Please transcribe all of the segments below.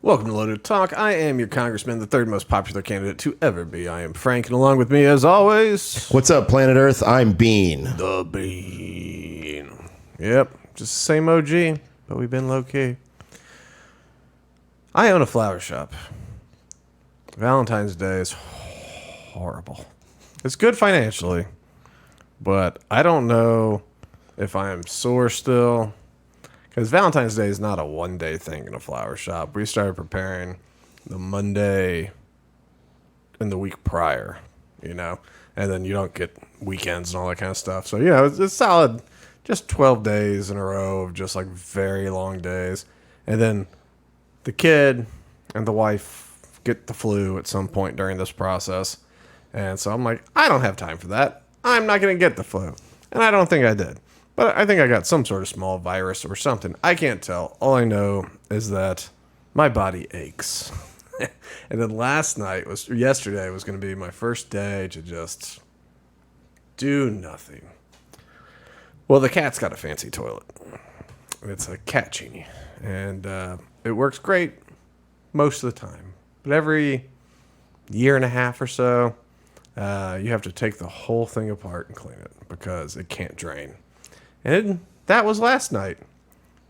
Welcome to Loaded Talk. I am your congressman, the third most popular candidate to ever be. I am Frank, and along with me, as always, What's up, Planet Earth? I'm Bean. the Bean. Yep, just the same OG, but we've been low-key. I own a flower shop. Valentine's Day is horrible. It's good financially, but I don't know if I am sore still. Because Valentine's Day is not a one-day thing in a flower shop. We started preparing the Monday in the week prior, and then you don't get weekends and all that kind of stuff. So, it's solid, just 12 days in a row of just like very long days. And then the kid and the wife get the flu at some point during this process. And so I'm like, I don't have time for that. I'm not going to get the flu. And I don't think I did. But I think I got some sort of small virus or something. I can't tell. All I know is that my body aches. And then yesterday was going to be my first day to just do nothing. Well, the cat's got a fancy toilet. It's a cat genie. And it works great most of the time. But every year and a half or so, you have to take the whole thing apart and clean it because it can't drain. And that was last night.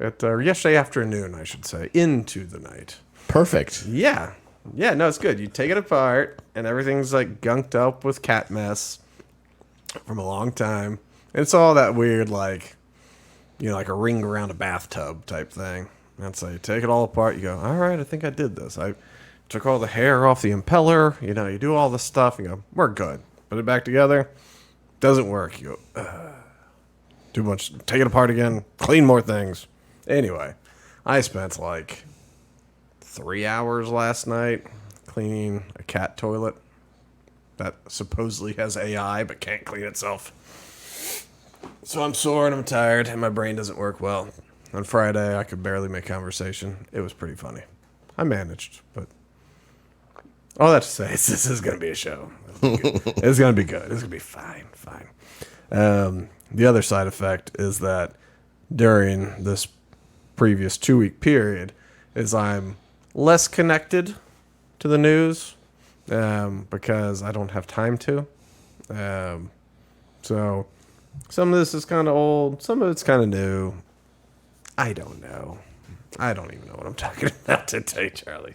Yesterday afternoon, I should say. Into the night. Perfect. Yeah. Yeah, no, it's good. You take it apart, and everything's like gunked up with cat mess from a long time. And it's all that weird, like a ring around a bathtub type thing. And so you take it all apart. You go, all right, I think I did this. I took all the hair off the impeller. You do all this stuff. You go, we're good. Put it back together. Doesn't work. You go, too much. Take it apart again. Clean more things. Anyway, I spent like 3 hours last night cleaning a cat toilet that supposedly has AI but can't clean itself. So I'm sore and I'm tired and my brain doesn't work well. On Friday, I could barely make conversation. It was pretty funny. I managed, but all that to say is this is going to be a show. It's going to be good. It's going to be fine. The other side effect is that during this previous 2-week period is I'm less connected to the news because I don't have time to. So some of this is kind of old. Some of it's kind of new. I don't know. I don't even know what I'm talking about today, Charlie.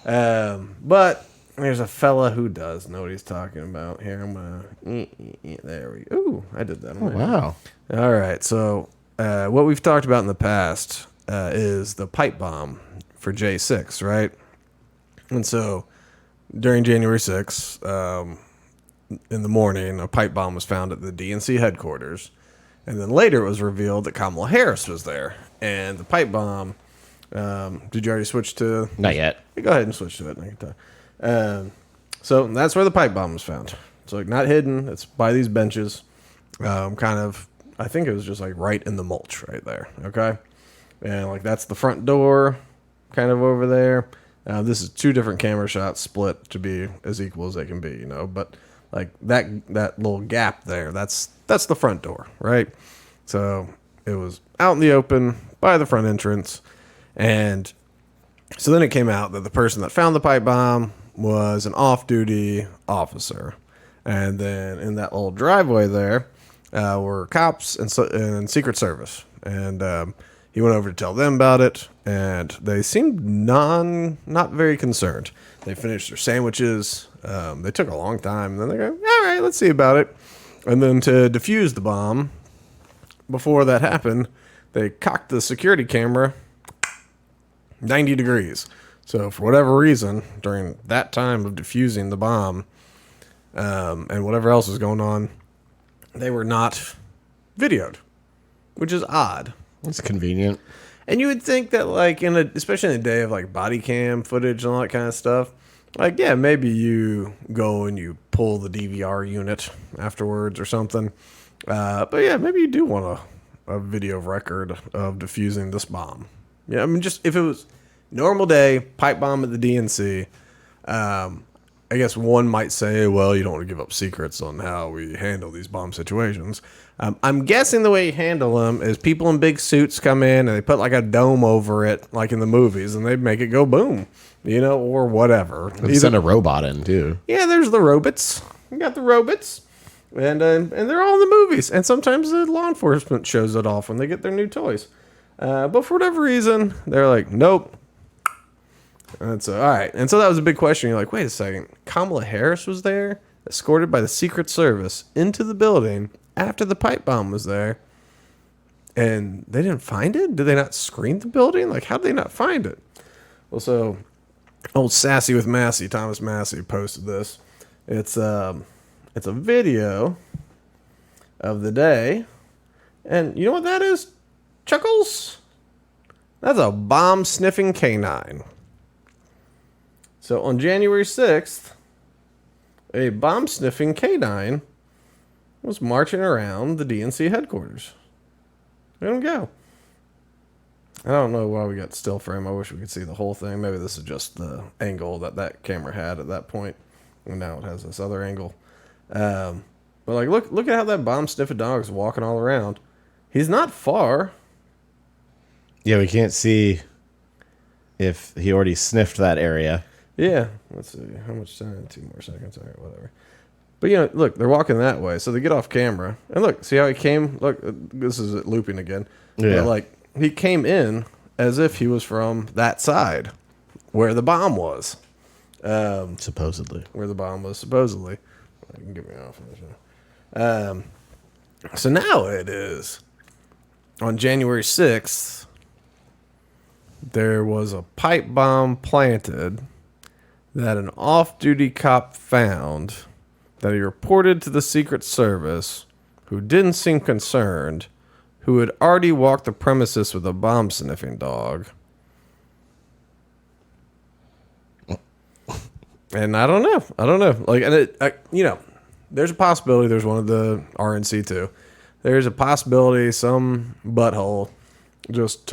But there's a fella who does know what he's talking about. Here, I'm gonna... There we go. Ooh, I did that. Oh, wow. All right, so what we've talked about in the past is the pipe bomb for J6, right? And so during January 6th, in the morning, a pipe bomb was found at the DNC headquarters. And then later it was revealed that Kamala Harris was there. And the pipe bomb... did you already switch to... Not yet. Go ahead and switch to it. I can talk. So that's where the pipe bomb was found. So like not hidden. It's by these benches. I think it was just like right in the mulch right there. Okay. And like that's the front door kind of over there. This is 2 different camera shots split to be as equal as they can be, but like that little gap there, that's the front door, right? So it was out in the open by the front entrance. And so then it came out that the person that found the pipe bomb was an off-duty officer. And then in that little driveway there were cops and Secret Service. And he went over to tell them about it, and they seemed not very concerned. They finished their sandwiches. They took a long time. And then they go, all right, let's see about it. And then to defuse the bomb, before that happened, they cocked the security camera 90 degrees. So for whatever reason, during that time of defusing the bomb and whatever else was going on, they were not videoed, which is odd. It's convenient. And you would think that, like, especially in the day of like body cam footage and all that kind of stuff, like, yeah, maybe you go and you pull the DVR unit afterwards or something. But yeah, maybe you do want a video record of defusing this bomb. Yeah, I mean, just if it was normal day, pipe bomb at the DNC, I guess one might say, well, you don't want to give up secrets on how we handle these bomb situations. I'm guessing the way you handle them is people in big suits come in and they put like a dome over it, like in the movies, and they make it go boom, or whatever. Send a robot in too. Yeah, there's the robots. You got the robots, and they're all in the movies. And sometimes the law enforcement shows it off when they get their new toys. But for whatever reason, they're like, nope. And so, all right. And so that was a big question. You're like, wait a second. Kamala Harris was there, escorted by the Secret Service into the building after the pipe bomb was there. And they didn't find it? Did they not screen the building? Like, how'd they not find it? Well, so old Sassy with Massey, Thomas Massey, posted this. It's a video of the day. And you know what that is? Chuckles? That's a bomb-sniffing canine. So on January 6th, a bomb-sniffing canine was marching around the DNC headquarters. Let him go. I don't know why we got still frame. I wish we could see the whole thing. Maybe this is just the angle that camera had at that point. And now it has this other angle. But like, look at how that bomb-sniffing dog is walking all around. He's not far. Yeah, we can't see if he already sniffed that area. Yeah, let's see. How much time? 2 more seconds. All right, whatever. But, look, they're walking that way. So they get off camera. And look, see how he came? Look, this is it looping again. Yeah. But, like, he came in as if he was from that side where the bomb was. Supposedly. Where the bomb was, supposedly. You can get me off of this. So now it is. On January 6th, there was a pipe bomb planted that an off-duty cop found that he reported to the Secret Service, who didn't seem concerned, who had already walked the premises with a bomb-sniffing dog. And I don't know. Like, and there's a possibility there's one of the RNC too. There's a possibility some butthole just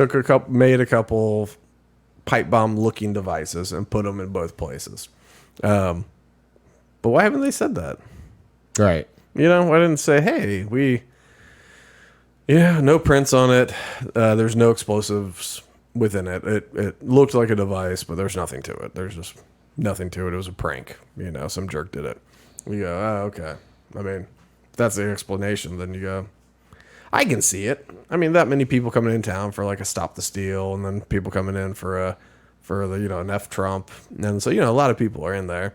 made a couple pipe bomb looking devices and put them in both places. But why haven't they said that? Right. Why didn't say, hey, no prints on it. There's no explosives within it. It looked like a device, but there's nothing to it. There's just nothing to it. It was a prank. Some jerk did it. You go, oh, okay. I mean, if that's the explanation, then you go, I can see it. I mean, that many people coming in town for like a stop the steal, and then people coming in for the an F Trump, and so a lot of people are in there.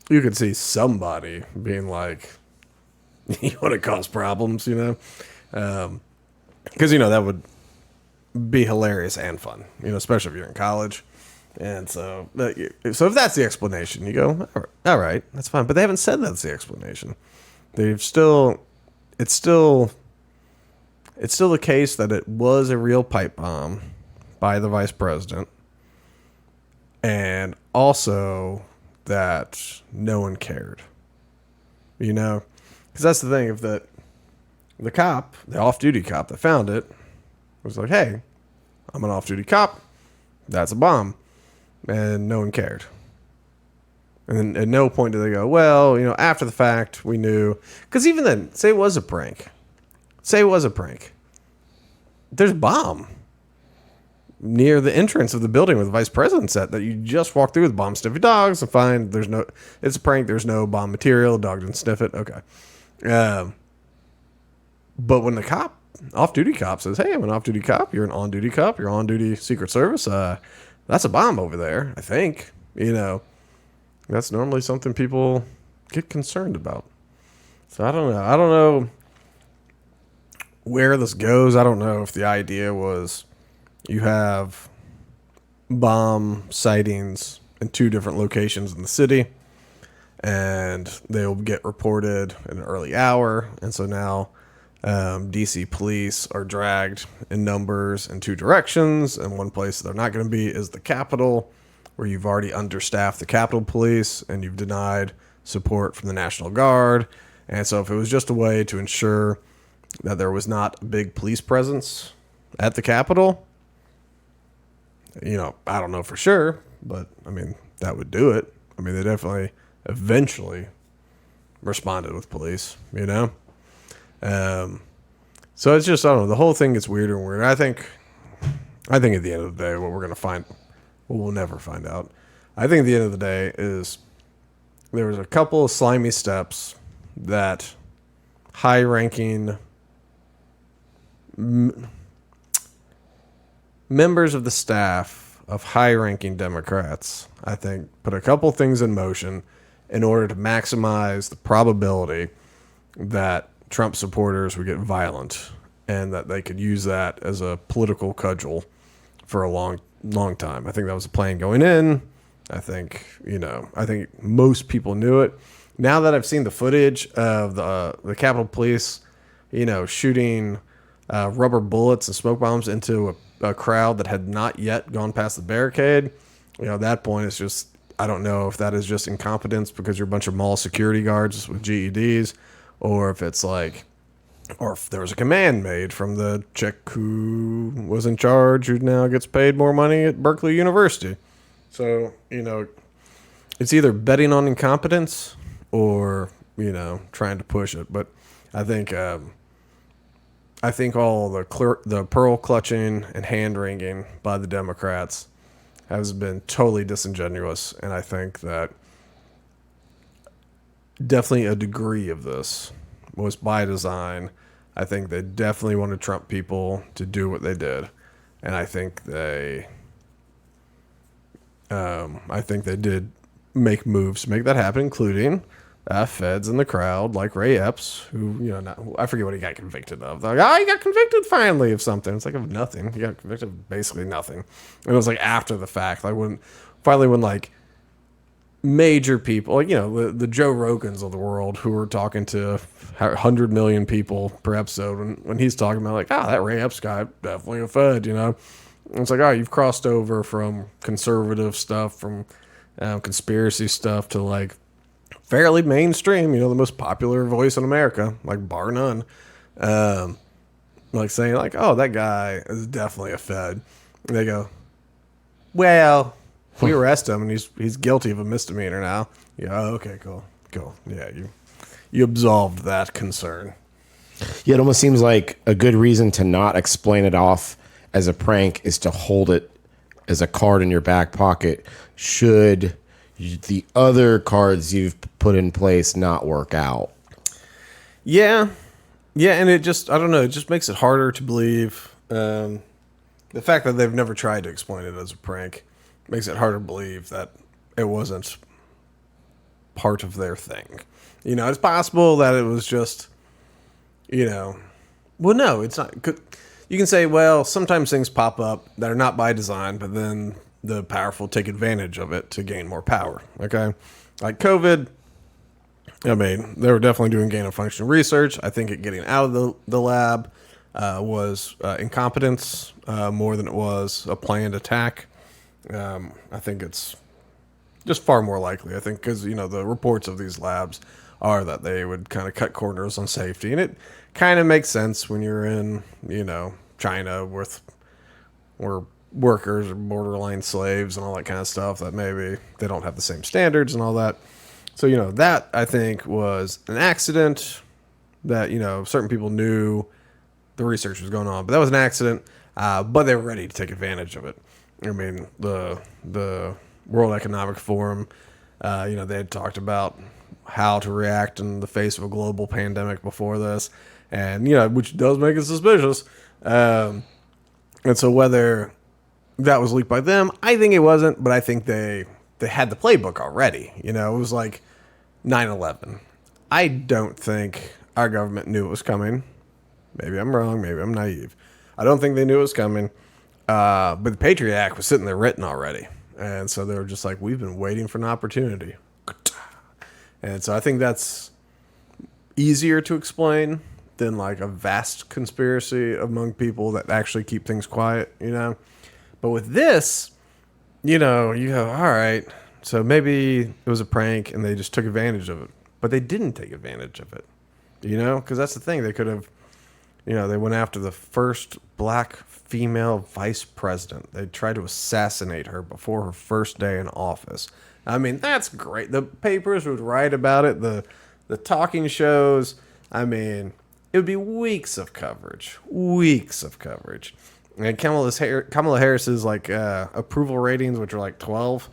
You could see somebody being like, "You want to cause problems," because that would be hilarious and fun, especially if you're in college. And so if that's the explanation, you go, all right, that's fine. But they haven't said that's the explanation. It's still the case that it was a real pipe bomb by the vice president, and also that no one cared. Because that's the thing. If the cop, the off-duty cop that found it, was like, "Hey, I'm an off-duty cop. That's a bomb," and no one cared. And then at no point did they go, "Well, after the fact, we knew." Because even then, say it was a prank. There's a bomb near the entrance of the building where the vice president's at that you just walk through with bomb sniffing dogs and find it's a prank. There's no bomb material. The dog didn't sniff it. Okay. But when the off-duty cop says, "Hey, I'm an off-duty cop. You're an on-duty cop. You're on-duty Secret Service. That's a bomb over there, I think." That's normally something people get concerned about. So I don't know. I don't know where this goes. I don't know if the idea was you have bomb sightings in 2 different locations in the city, and they'll get reported in an early hour. And so now DC police are dragged in numbers in 2 directions, and one place they're not going to be is the Capitol, where you've already understaffed the Capitol Police and you've denied support from the National Guard. And so if it was just a way to ensure that there was not a big police presence at the Capitol, I don't know for sure, but I mean, that would do it. I mean, they definitely eventually responded with police, you know? So it's just, I don't know, the whole thing gets weirder and weirder. I think at the end of the day, what we're going to find, well, we'll never find out. I think at the end of the day is there was a couple of slimy steps that high-ranking members of the staff of high-ranking Democrats, I think, put a couple things in motion in order to maximize the probability that Trump supporters would get violent and that they could use that as a political cudgel for a long time. I think that was the plan going in. I think most people knew it. Now that I've seen the footage of the Capitol Police, shooting rubber bullets and smoke bombs into a crowd that had not yet gone past the barricade, at that point it's just, I don't know if that is just incompetence because you're a bunch of mall security guards with GEDs, or if it's like, or if there was a command made from the chick who was in charge, who now gets paid more money at Berkeley University. So, it's either betting on incompetence or, trying to push it. But I think all the pearl clutching and hand wringing by the Democrats has been totally disingenuous. And I think that definitely a degree of this was by design. I think they definitely wanted Trump people to do what they did. And I think they did make moves to make that happen, including feds in the crowd, like Ray Epps, who, I forget what he got convicted of. They're like, he got convicted finally of something. It's like of nothing. He got convicted of basically nothing. And it was like after the fact, like when like major people, like, the Joe Rogans of the world who are talking to 100 million people per episode, when he's talking about like, that Ray Epps guy, definitely a fed, And it's like, you've crossed over from conservative stuff, from conspiracy stuff to like fairly mainstream, the most popular voice in America, like bar none. Like saying like, that guy is definitely a fed. And they go, well, we arrest him and he's guilty of a misdemeanor now. Yeah, okay, cool. Yeah, you absolved that concern. Yeah, it almost seems like a good reason to not explain it off as a prank is to hold it as a card in your back pocket should the other cards you've put in place not work out. Yeah, and it just, I don't know, it just makes it harder to believe. The fact that they've never tried to explain it as a prank makes it harder to believe that it wasn't part of their thing. It's possible that it was just, well, no, it's not. You can say, well, sometimes things pop up that are not by design, but then the powerful take advantage of it to gain more power. Okay. Like COVID, they were definitely doing gain of function research. I think it getting out of the lab was incompetence more than it was a planned attack. I think it's just far more likely. I think because, the reports of these labs are that they would kind of cut corners on safety. And it kind of makes sense when you're in, China where workers are borderline slaves and all that kind of stuff, that maybe they don't have the same standards and all that. So, that I think was an accident that, certain people knew the research was going on, but that was an accident, but they were ready to take advantage of it. The World Economic Forum, they had talked about how to react in the face of a global pandemic before this, and, which does make it suspicious. And so whether that was leaked by them, I think it wasn't, but I think they had the playbook already. It was like 9/11. I don't think our government knew it was coming. Maybe I'm wrong. Maybe I'm naive. I don't think they knew it was coming. But the Patriot Act was sitting there written already. And so they were just like, we've been waiting for an opportunity. And so I think that's easier to explain than like a vast conspiracy among people that actually keep things quiet, But with this, you go, all right, so maybe it was a prank and they just took advantage of it. But they didn't take advantage of it, because that's the thing. They could have, They went after the first black female vice president. They tried to assassinate her before her first day in office. I mean, that's great. The papers would write about it. The talking shows. I mean, it would be weeks of coverage. Weeks of coverage. And Kamala Harris's approval ratings, which are like 12,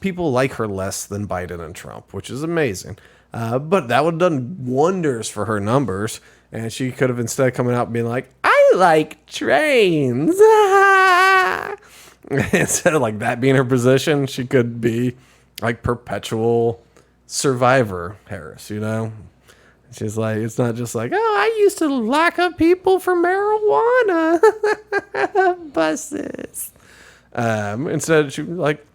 people like her less than Biden and Trump, which is amazing. But that would have done wonders for her numbers. And she could have instead coming out and being like, I like trains. Instead of like that being her position, she could be like perpetual survivor Harris, She's like, it's not just like, oh, I used to lock up people for marijuana buses. Instead, she was like,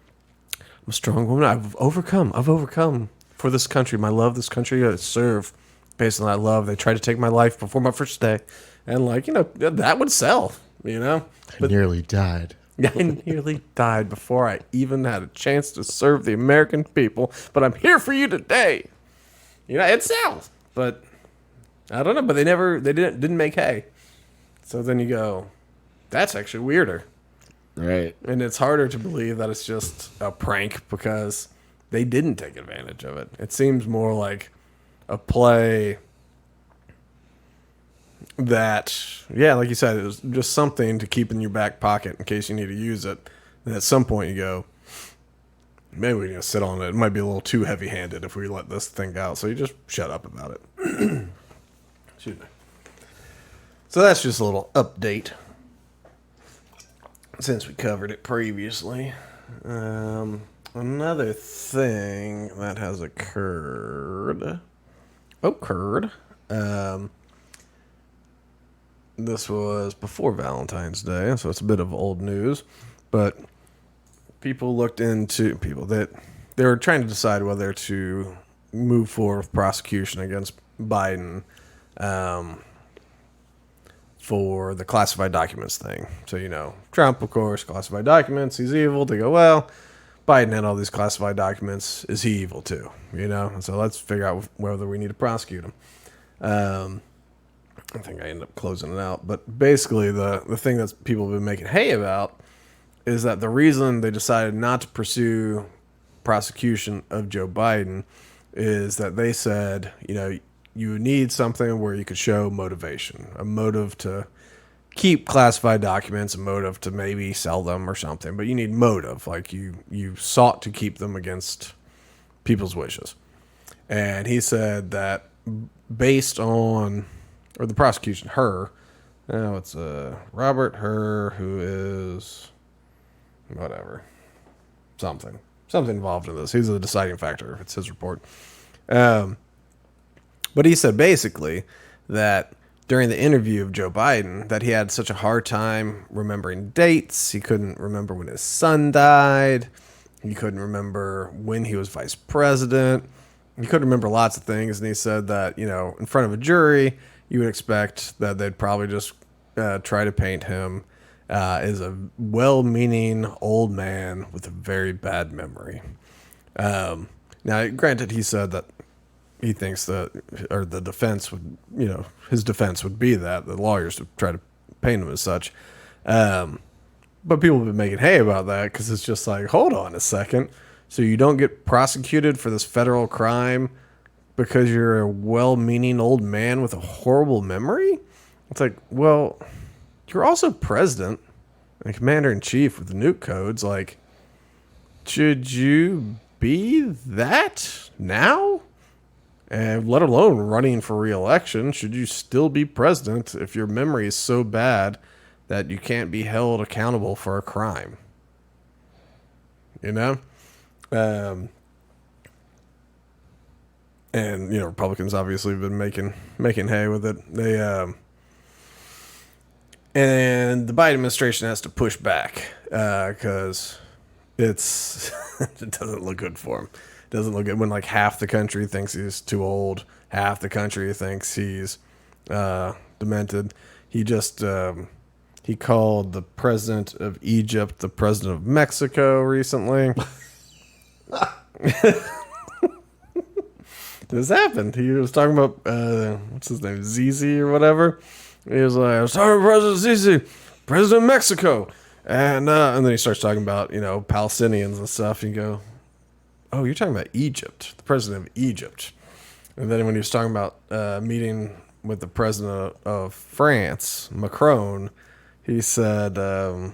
I'm a strong woman. I've overcome for this country. My love, this country I serve. Based on that love, they tried to take my life before my first day. And that would sell, I nearly died. I nearly died before I even had a chance to serve the American people. But I'm here for you today. It sells. But I don't know. But they didn't make hay. So then you go, that's actually weirder. Right. And it's harder to believe that it's just a prank because they didn't take advantage of it. It seems more like a play that, like you said, it was just something to keep in your back pocket in case you need to use it. And at some point you go, maybe we need to sit on it. It might be a little too heavy-handed if we let this thing out. So you just shut up about it. Excuse me. So that's just a little update since we covered it previously. Another thing that has occurred. This was before Valentine's Day, so it's a bit of old news. But people that they were trying to decide whether to move forward with prosecution against Biden for the classified documents thing. So, Trump, of course, classified documents, he's evil. They go, well, Biden had all these classified documents. Is he evil too? And so let's figure out whether we need to prosecute him. I think I ended up closing it out. But basically, the thing that people have been making hay about is that the reason they decided not to pursue prosecution of Joe Biden is that they said, you need something where you could show motivation, a motive to keep classified documents, a motive to maybe sell them or something, but you need motive. Like you sought to keep them against people's wishes. And he said that based on, or the prosecution, it's Robert Hur, who is whatever, something involved in this. He's the deciding factor. It's his report. But he said basically that during the interview of Joe Biden that he had such a hard time remembering dates. He couldn't remember when his son died. He couldn't remember when he was vice president. He couldn't remember lots of things. And he said that, in front of a jury, you would expect that they'd probably just try to paint him as a well-meaning old man with a very bad memory. Now, granted, he said that he thinks that, or the defense would, his defense would be that the lawyers would try to paint him as such. But people have been making hay about that because it's just like, hold on a second. So you don't get prosecuted for this federal crime because you're a well-meaning old man with a horrible memory? It's like, well, you're also president and commander-in-chief with the nuke codes. Like, should you be that now? And let alone running for re-election, should you still be president if your memory is so bad that you can't be held accountable for a crime? And Republicans obviously have been making hay with it. They and the Biden administration has to push back because it doesn't look good for him. It doesn't look good when half the country thinks he's too old, half the country thinks he's demented. He just he called the president of Egypt the president of Mexico recently. This happened. He was talking about what's his name, ZZ or whatever. He was like, I was talking to President ZZ, President of Mexico, and then he starts talking about Palestinians and stuff. And you go, oh, you're talking about Egypt, the president of Egypt. And then when he was talking about meeting with the president of France, Macron, he said, I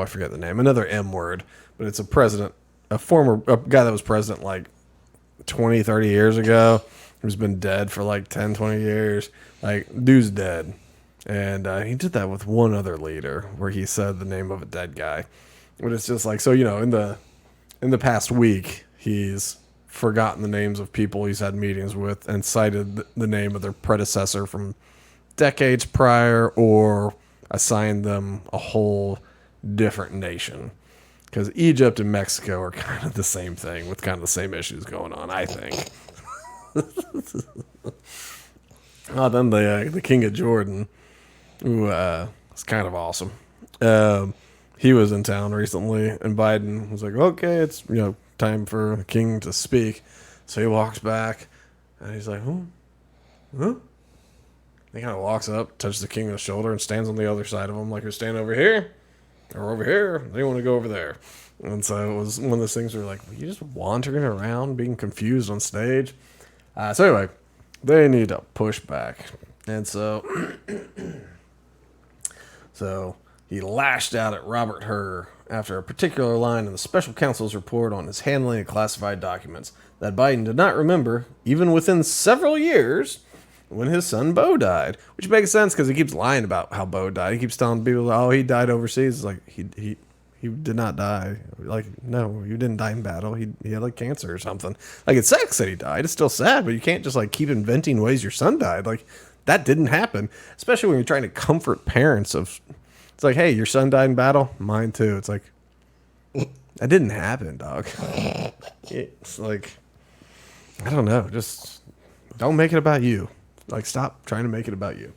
forget the name, another M word, but it's a president, a guy that was president like 20, 30 years ago, who's been dead for like 10, 20 years. Like, dude's dead. And he did that with one other leader where he said the name of a dead guy. But it's just like, so, in the past week, he's forgotten the names of people he's had meetings with and cited the name of their predecessor from decades prior or assigned them a whole different nation. Because Egypt and Mexico are kind of the same thing with kind of the same issues going on, I think. Then the King of Jordan, who is kind of awesome. He was in town recently, and Biden was like, okay, it's time for the king to speak. So he walks back, and he's like, huh? He kind of walks up, touches the king on the shoulder, and stands on the other side of him, like, you're standing over here, or over here. They want to go over there. And so it was one of those things where, like, were you just wandering around, being confused on stage? So anyway, they need to push back. And so, he lashed out at Robert Hur after a particular line in the special counsel's report on his handling of classified documents that Biden did not remember, even within several years, when his son Beau died. Which makes sense because he keeps lying about how Beau died. He keeps telling people, oh, he died overseas. It's like, he did not die. Like, no, he didn't die in battle. He had like cancer or something. Like, it sucks that he died. It's still sad, but you can't just like keep inventing ways your son died. Like, that didn't happen. Especially when you're trying to comfort parents of, it's like, hey, your son died in battle? Mine too. It's like, that didn't happen, dog. It's like, I don't know. Just don't make it about you. Like, stop trying to make it about you.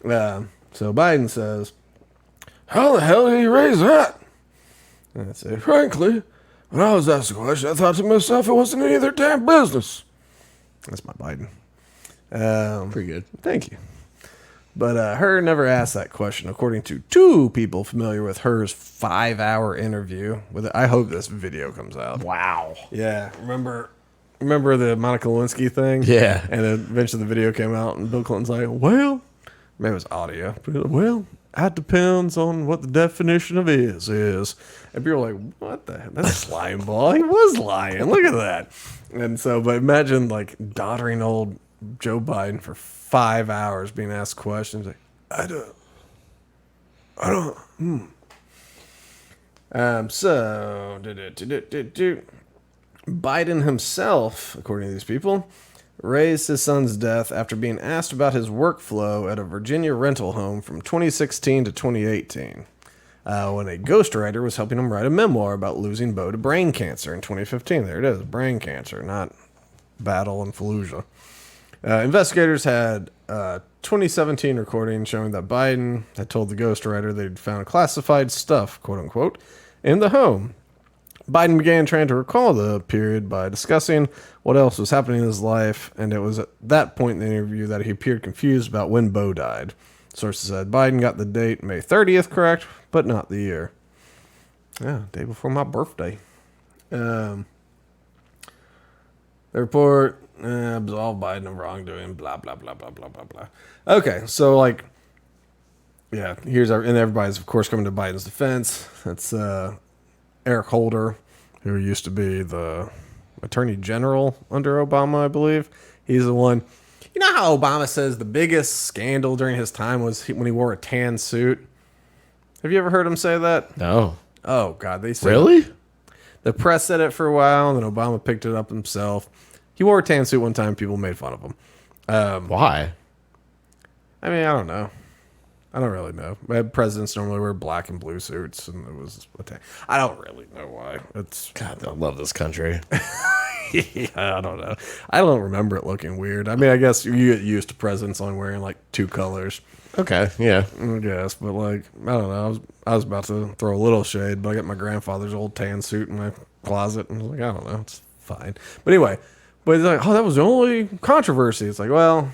So Biden says, how the hell did he raise that? And I say, frankly, when I was asked the question, I thought to myself, it wasn't any of their damn business. That's my Biden. Pretty good. Thank you. But Hur never asked that question, according to two people familiar with Hur's 5-hour interview. I hope this video comes out. Wow. Yeah. Remember the Monica Lewinsky thing? Yeah. And then eventually the video came out, and Bill Clinton's like, well, maybe it was audio. But, well, that depends on what the definition of is. And people are like, what the heck? That's lying ball. He was lying. Look at that. And so, but imagine like doddering old Joe Biden for 5 hours being asked questions. Like, I don't. Biden himself, according to these people, raised his son's death after being asked about his workflow at a Virginia rental home from 2016 to 2018, when a ghostwriter was helping him write a memoir about losing Beau to brain cancer in 2015. There it is, brain cancer, not battle in Fallujah. Investigators had a 2017 recording showing that Biden had told the ghostwriter they'd found classified stuff, quote unquote, in the home. Biden began trying to recall the period by discussing what else was happening in his life, and it was at that point in the interview that he appeared confused about when Beau died. Sources said Biden got the date May 30th correct, but not the year. Yeah, day before my birthday. The report absolved Biden of wrongdoing, blah, blah, blah, blah, blah, blah, blah. Okay, so, like, yeah, and everybody's, of course, coming to Biden's defense. That's Eric Holder, who used to be the attorney general under Obama, I believe. He's the one. You know how Obama says the biggest scandal during his time was when he wore a tan suit? Have you ever heard him say that? No. Oh, God. They said Really? The press said it for a while, and then Obama picked it up himself. He wore a tan suit one time. People made fun of him. Why? I mean, I don't know. I don't really know. Presidents normally wear black and blue suits, and it was a tan. I don't really know why. God, I love this country. Yeah, I don't know. I don't remember it looking weird. I mean, I guess you get used to presidents only wearing like two colors. Okay, yeah. I guess, but like, I don't know. I was about to throw a little shade, but I got my grandfather's old tan suit in my closet, and I was like, I don't know, it's fine. But anyway, But he's like, oh, that was the only controversy. It's like, well,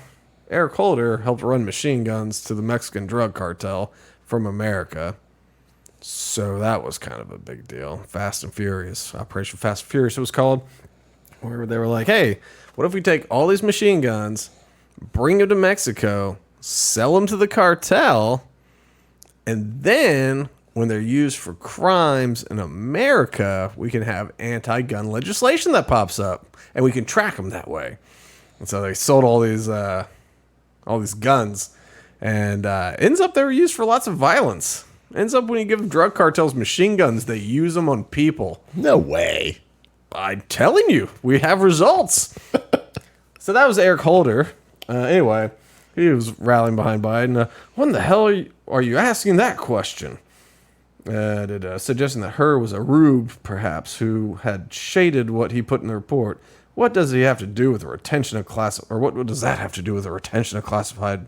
Eric Holder helped run machine guns to the Mexican drug cartel from America. So that was kind of a big deal. Fast and Furious, Operation Fast and Furious it was called, where they were like, hey, what if we take all these machine guns, bring them to Mexico, sell them to the cartel, and then when they're used for crimes in America, we can have anti-gun legislation that pops up, and we can track them that way. And so they sold all these guns, and ends up they were used for lots of violence. Ends up when you give drug cartels machine guns, they use them on people. No way. I'm telling you, we have results. So that was Eric Holder. Anyway, he was rallying behind Biden. What in the hell are you asking that question? Suggesting that Herr was a rube, perhaps, who had shaded what he put in the report. What does he have to do with the retention of what does that have to do with the retention of classified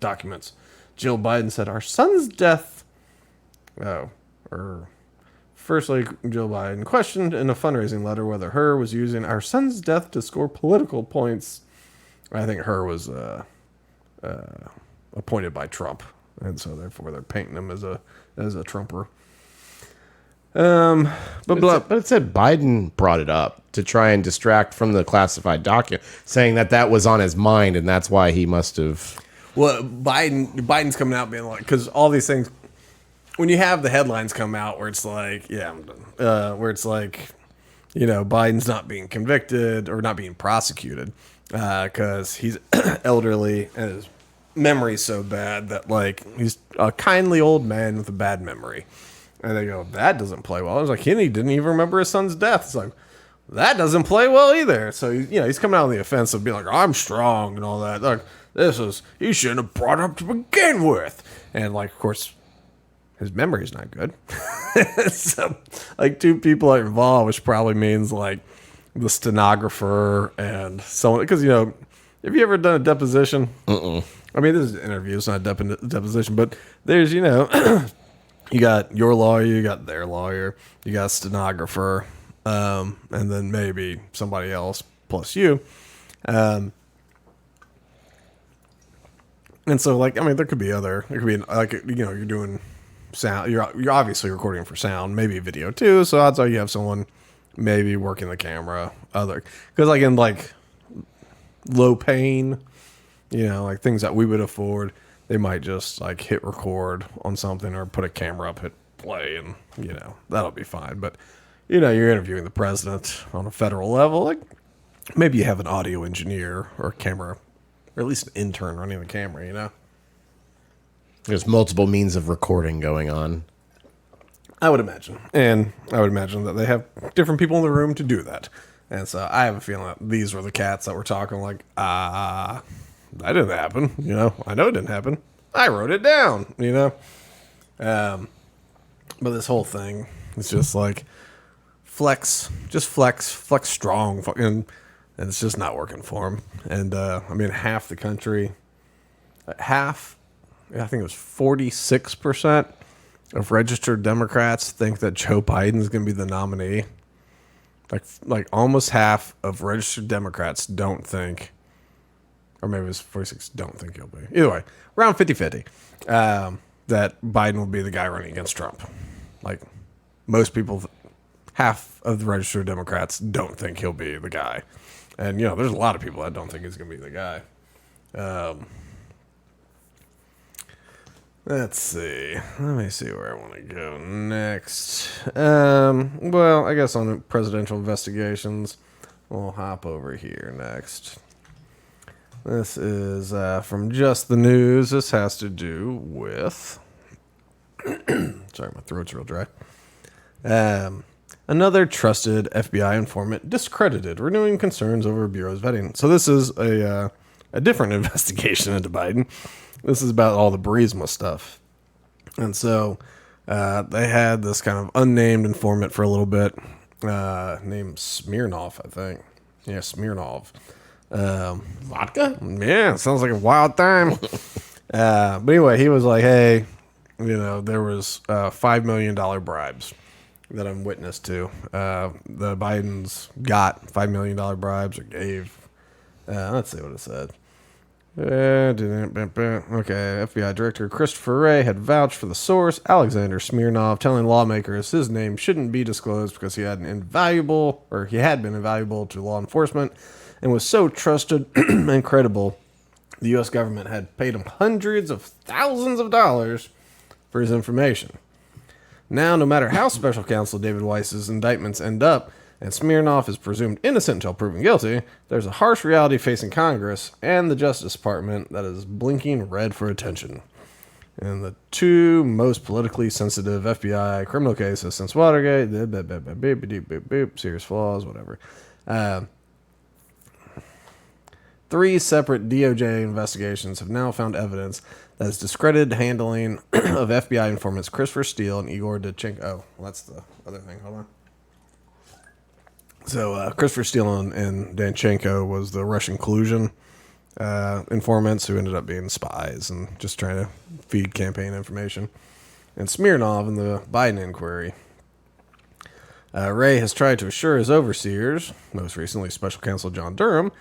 documents? Jill Biden said, our son's death. Firstly, Jill Biden questioned in a fundraising letter whether Herr was using our son's death to score political points. I think Herr was appointed by Trump, and so therefore they're painting him as a Trumper. But it said Biden brought it up to try and distract from the classified document, saying that was on his mind, and that's why he must have. Well, Biden's coming out being like, because all these things, when you have the headlines come out where it's like, yeah, I'm done, where it's like, Biden's not being convicted or not being prosecuted because he's elderly and his memory's so bad that like he's a kindly old man with a bad memory. And they go, that doesn't play well. I was like, he didn't even remember his son's death. It's like, that doesn't play well either. So, he's coming out on the offensive, being like, I'm strong and all that. Like, you shouldn't have brought it up to begin with. And, like, of course, his memory's not good. So, like, two people are involved, which probably means, like, the stenographer and someone. Because, have you ever done a deposition? I mean, this is an interview. It's not a deposition. But there's, you got your lawyer, you got their lawyer, you got a stenographer, and then maybe somebody else plus you. And so, like, I mean, there could be like, you're doing sound, you're obviously recording for sound, maybe video too. So odds are you have someone maybe working the camera, because like in like low pain, like things that we would afford. They might just like hit record on something or put a camera up, hit play, and that'll be fine. But you're interviewing the president on a federal level. Like maybe you have an audio engineer or a camera, or at least an intern running the camera. There's multiple means of recording going on. I would imagine, and I would imagine that they have different people in the room to do that. And so I have a feeling that these were the cats that were talking like, that didn't happen. I know it didn't happen. I wrote it down, But this whole thing is just like flex strong, and it's just not working for him. And I mean, half the country, I think it was 46% of registered Democrats think that Joe Biden is going to be the nominee. Like almost half of registered Democrats don't think. Or maybe it's 46, don't think he'll be. Either way, around 50-50, that Biden will be the guy running against Trump. Like, most people, half of the registered Democrats don't think he'll be the guy. And, there's a lot of people that don't think he's going to be the guy. Let's see. Let me see where I want to go next. Well, I guess on presidential investigations, we'll hop over here next. This is from Just the News. This has to do with... Sorry, my throat's real dry. Another trusted FBI informant discredited, renewing concerns over Bureau's vetting. So this is a different investigation into Biden. This is about all the Burisma stuff. And so they had this kind of unnamed informant for a little bit, named Smirnov, I think. Yeah, Smirnov. Vodka? Yeah, sounds like a wild time. But anyway, he was like, hey, there was $5 million bribes that I'm witness to. The Bidens got $5 million bribes or gave. Let's see what it said. Okay, FBI Director Christopher Wray had vouched for the source, Alexander Smirnov, telling lawmakers his name shouldn't be disclosed because he had been invaluable to law enforcement and was so trusted and credible. The U.S. government had paid him hundreds of thousands of dollars for his information. Now, no matter how special counsel David Weiss's indictments end up, and Smirnov is presumed innocent until proven guilty, there's a harsh reality facing Congress and the Justice Department that is blinking red for attention. And the two most politically sensitive FBI criminal cases since Watergate, serious flaws, whatever. 3 separate DOJ investigations have now found evidence that has discredited handling of FBI informants Christopher Steele and Igor Danchenko. Oh, well, that's the other thing. Hold on. So Christopher Steele and Danchenko was the Russian collusion informants who ended up being spies and just trying to feed campaign information. And Smirnov in the Biden inquiry. Wray has tried to assure his overseers, most recently Special Counsel John Durham,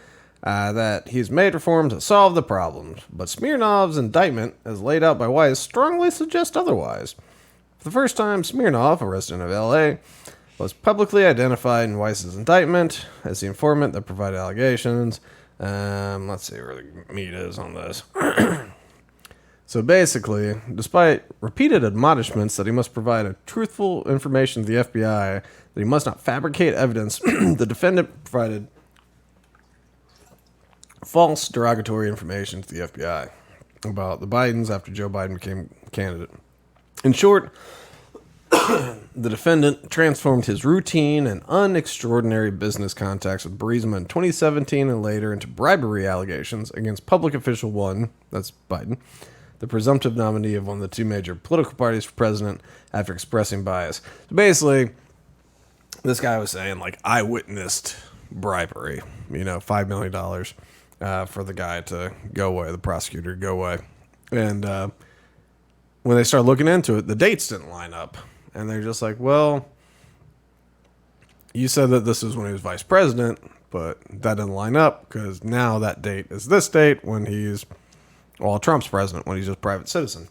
that he's made reforms to solve the problems. But Smirnov's indictment, as laid out by Weiss, strongly suggests otherwise. For the first time, Smirnov, a resident of L.A., was publicly identified in Weiss's indictment as the informant that provided allegations. Let's see where the meat is on this. So basically, despite repeated admonishments that he must provide truthful information to the FBI, that he must not fabricate evidence, the defendant provided false derogatory information to the FBI about the Bidens after Joe Biden became candidate. In short, the defendant transformed his routine and unextraordinary business contacts with Burisma in 2017 and later into bribery allegations against public official one, that's Biden, the presumptive nominee of one of the 2 major political parties for president after expressing bias. So basically, this guy was saying, like, I witnessed bribery, $5 million for the guy to go away, the prosecutor to go away. And when they started looking into it, the dates didn't line up. And they're just like, well, you said that this is when he was vice president, but that didn't line up because now that date is this date when he's, well, Trump's president, when he's just a private citizen.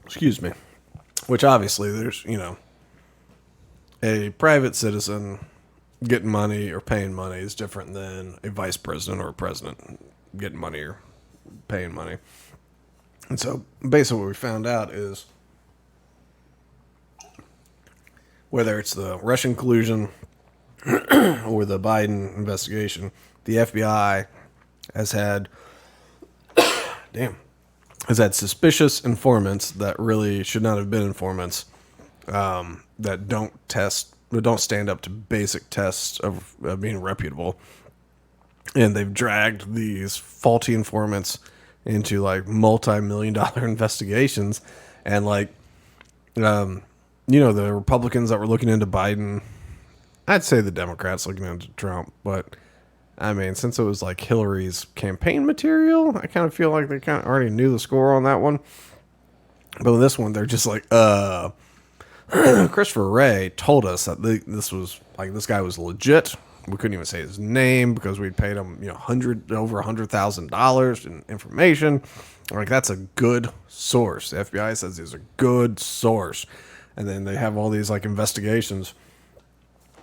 Excuse me. Which obviously there's, a private citizen getting money or paying money is different than a vice president or a president getting money or paying money. And so basically what we found out is whether it's the Russian collusion or the Biden investigation, the FBI has had suspicious informants that really should not have been informants, that don't stand up to basic tests of being reputable. And they've dragged these faulty informants into like multi-million-dollar investigations. And the Republicans that were looking into Biden, I'd say the Democrats looking into Trump, but I mean, since it was like Hillary's campaign material, I kind of feel like they kind of already knew the score on that one. But with this one, they're just like, Christopher Wray told us that this guy was legit. We couldn't even say his name because we'd paid him, over $100,000 in information. Like, that's a good source. The FBI says he's a good source. And then they have all these like investigations.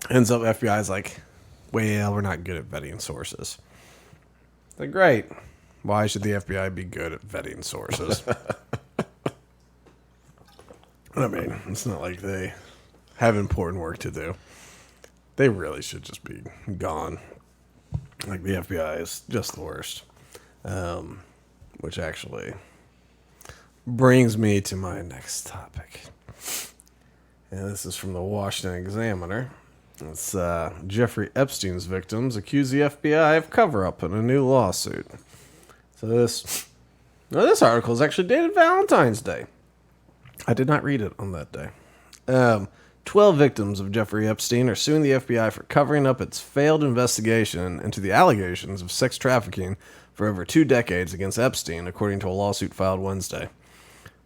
Ends up FBI's like, well, we're not good at vetting sources. Like, great. Why should the FBI be good at vetting sources? I mean, it's not like they have important work to do. They really should just be gone. Like, the FBI is just the worst. Which actually brings me to my next topic. And this is from the Washington Examiner. It's Jeffrey Epstein's victims accuse the FBI of cover-up in a new lawsuit. So this article is actually dated Valentine's Day. I did not read it on that day. 12 victims of Jeffrey Epstein are suing the FBI for covering up its failed investigation into the allegations of sex trafficking for over 2 decades against Epstein, according to a lawsuit filed Wednesday.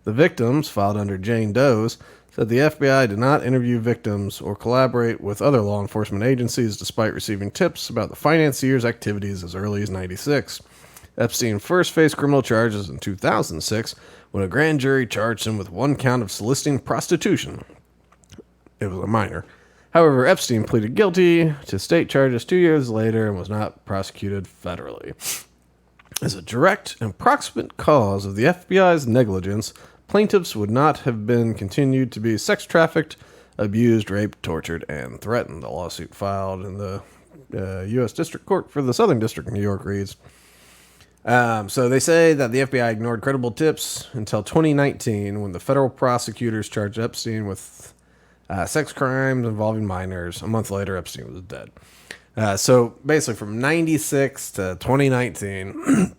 The victims, filed under Jane Doe's, said the FBI did not interview victims or collaborate with other law enforcement agencies despite receiving tips about the financier's activities as early as 96. Epstein first faced criminal charges in 2006 when a grand jury charged him with one count of soliciting prostitution. It was a minor. However, Epstein pleaded guilty to state charges 2 years later and was not prosecuted federally. As a direct and proximate cause of the FBI's negligence, plaintiffs would not have been continued to be sex trafficked, abused, raped, tortured, and threatened. The lawsuit filed in the U.S. District Court for the Southern District of New York reads, so they say that the FBI ignored credible tips until 2019 when the federal prosecutors charged Epstein with sex crimes involving minors. A month later, Epstein was dead. So basically from 96 to 2019,